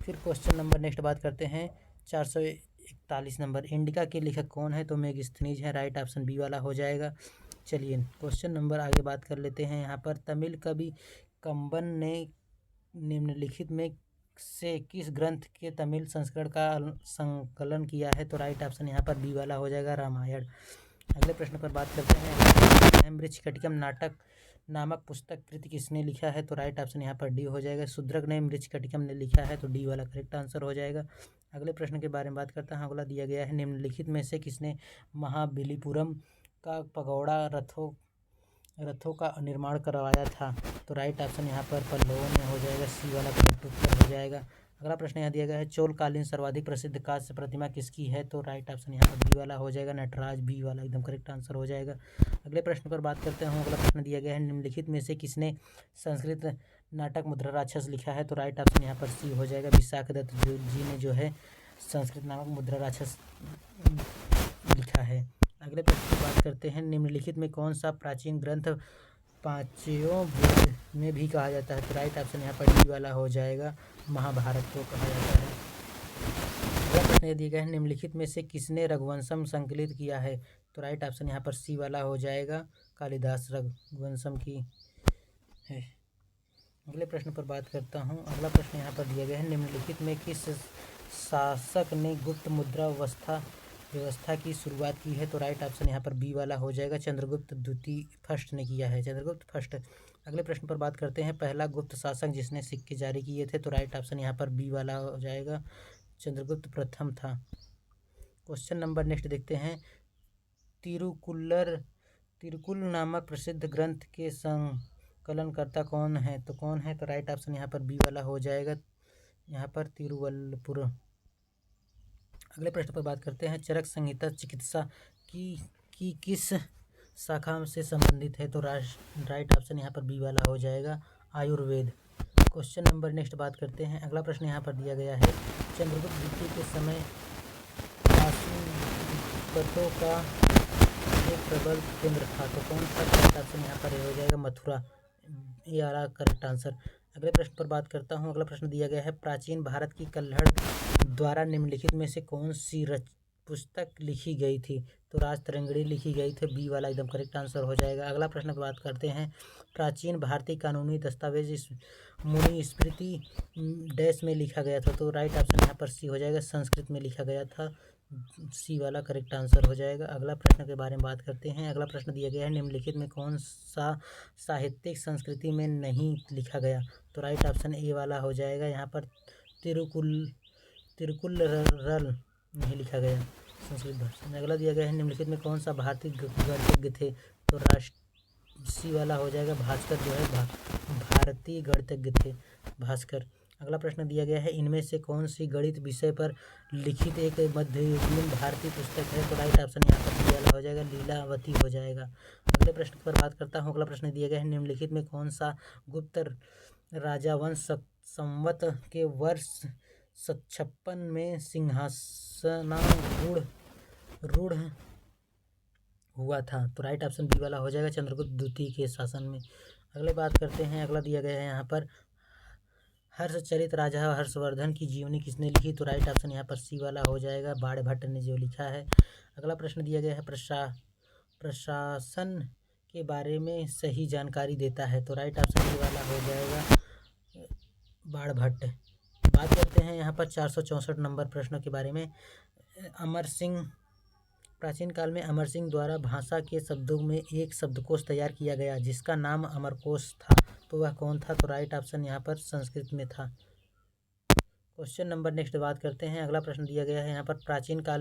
फिर क्वेश्चन नंबर नेक्स्ट बात करते हैं 441 नंबर, इंडिका के लेखक कौन है? तो मेगास्थनीज है, राइट ऑप्शन बी वाला हो जाएगा। चलिए क्वेश्चन नंबर आगे बात कर लेते हैं। यहाँ पर तमिल कवि कंबन ने निम्नलिखित में से किस ग्रंथ के तमिल संस्करण का संकलन किया है? तो राइट ऑप्शन यहाँ पर बी वाला हो जाएगा, रामायण। अगले प्रश्न पर बात करते हैं, मृच्छकटिकम नाटक नामक पुस्तक कृति किसने लिखा है? तो राइट ऑप्शन यहाँ पर डी हो जाएगा, शूद्रक ने मृच्छकटिकम ने लिखा है, तो डी वाला करेक्ट आंसर हो जाएगा। अगले प्रश्न के बारे में बात करते हैं। अगला दिया गया है, निम्नलिखित में से किसने महाबलीपुरम का पगोड़ा रथों का निर्माण करवाया था? तो राइट ऑप्शन यहाँ पर पल्लवों ने हो जाएगा, सी वाला करेक्ट उत्तर हो जाएगा। अगला प्रश्न यहाँ दिया गया है, चोलकालीन सर्वाधिक प्रसिद्ध कांस्य प्रतिमा किसकी है? तो राइट ऑप्शन यहाँ पर बी वाला हो जाएगा, नटराज, बी वाला एकदम करेक्ट आंसर हो जाएगा। अगले प्रश्न पर बात करते हैं। अगला प्रश्न दिया गया है, निम्नलिखित में से किसने संस्कृत नाटक मुद्रा राक्षस लिखा है? तो राइट ऑप्शन यहाँ पर सी हो जाएगा, विशाखदत्त जी ने जो है संस्कृत नामक मुद्रा राक्षस लिखा है। अगले प्रश्न की बात करते हैं, निम्नलिखित में कौन सा प्राचीन ग्रंथ पांचों वेद में भी कहा जाता है? तो राइट ऑप्शन यहाँ पर डी वाला हो जाएगा, महाभारत को कहा जाता है। अगला प्रश्न ये दिया गया है, निम्नलिखित में से किसने रघुवंशम संकलित किया है? तो राइट ऑप्शन यहाँ पर सी वाला हो जाएगा, कालिदास रघुवंशम की है। अगले प्रश्न पर बात करता हूँ। अगला प्रश्न यहाँ पर दिया गया है, निम्नलिखित में किस शासक ने गुप्त मुद्रा व्यवस्था की शुरुआत की है? तो राइट ऑप्शन यहाँ पर बी वाला हो जाएगा, चंद्रगुप्त द्वितीय फर्स्ट ने किया है, चंद्रगुप्त फर्स्ट। अगले प्रश्न पर बात करते हैं, पहला गुप्त शासक जिसने सिक्के जारी किए थे? तो राइट ऑप्शन यहाँ पर बी वाला हो जाएगा, चंद्रगुप्त प्रथम था। क्वेश्चन नंबर नेक्स्ट देखते हैं, तिरुकुल नामक प्रसिद्ध ग्रंथ के संकलनकर्ता कौन है? तो कौन है? तो राइट ऑप्शन यहाँ पर बी वाला हो जाएगा, यहाँ पर तिरुवल्लपुर। अगले प्रश्न पर बात करते हैं, चरक संहिता चिकित्सा की किस शाखा से संबंधित है? तो राइट ऑप्शन यहाँ पर बी वाला हो जाएगा, आयुर्वेद। क्वेश्चन नंबर नेक्स्ट बात करते हैं। अगला प्रश्न यहाँ पर दिया गया है, चंद्रगुप्त द्वितीय के समय पाशुपतों का एक प्रबल केंद्र था, तो कौन सा? राइट ऑप्शन यहाँ पर हो जाएगा, मथुरा, ये आ रहा करेक्ट आंसर। अगले प्रश्न पर बात करता हूँ। अगला प्रश्न दिया गया है, प्राचीन भारत की कल्हड़ द्वारा निम्नलिखित में से कौन सी पुस्तक लिखी गई थी? तो राजतरंगिणी लिखी गई थी, बी वाला एकदम करेक्ट आंसर हो जाएगा। अगला प्रश्न पर बात करते हैं, प्राचीन भारतीय कानूनी दस्तावेज मुनि स्मृति डैश में लिखा गया था? तो राइट ऑप्शन यहाँ पर सी हो जाएगा, संस्कृत में लिखा गया था, सी वाला करेक्ट आंसर हो जाएगा। अगला प्रश्न के बारे में बात करते हैं। अगला प्रश्न दिया गया है, निम्नलिखित में कौन सा साहित्यिक संस्कृति में नहीं लिखा गया? तो राइट ऑप्शन ए वाला हो जाएगा, यहाँ पर तिरुकुल्लरल नहीं लिखा गया संस्कृत भाषा में। अगला दिया गया है, निम्नलिखित में कौन सा भारतीय गणितज्ञ थे? तो सी वाला हो जाएगा, भास्कर जो है भारतीय गणितज्ञ थे, भास्कर। अगला प्रश्न दिया गया है, इनमें से कौन सी गणित विषय पर लिखित एक मध्ययुगीन भारतीय पुस्तक है? तो राइट ऑप्शन यहाँ पर डी वाला हो जाएगा, लीलावती हो जाएगा। अगले प्रश्न पर बात करता हूँ। अगला प्रश्न दिया गया है, निम्नलिखित में कौन सा गुप्त राजवंश संवत के वर्ष 56 में सिंहासनारूढ़ हुआ था? तो राइट ऑप्शन बी वाला हो जाएगा, चंद्रगुप्त द्वितीय के शासन में। अगले बात करते हैं। अगला दिया गया है यहाँ पर, हर्षचरित राजा हर्षवर्धन की जीवनी किसने लिखी? तो राइट ऑप्शन यहाँ पर सी वाला हो जाएगा, बाणभट्ट ने जो लिखा है। अगला प्रश्न दिया गया है, प्रशासन के बारे में सही जानकारी देता है? तो राइट ऑप्शन ये वाला हो जाएगा, बाणभट्ट। बात करते हैं यहाँ पर 464 नंबर प्रश्न के बारे में। अमर सिंह, प्राचीन काल में अमर सिंह द्वारा भाषा के शब्दों में एक शब्दकोश तैयार किया गया जिसका नाम अमरकोश था, तो वह कौन था? तो राइट ऑप्शन यहाँ पर संस्कृत में था। क्वेश्चन नंबर नेक्स्ट बात करते हैं। अगला प्रश्न दिया गया है यहाँ पर, प्राचीन काल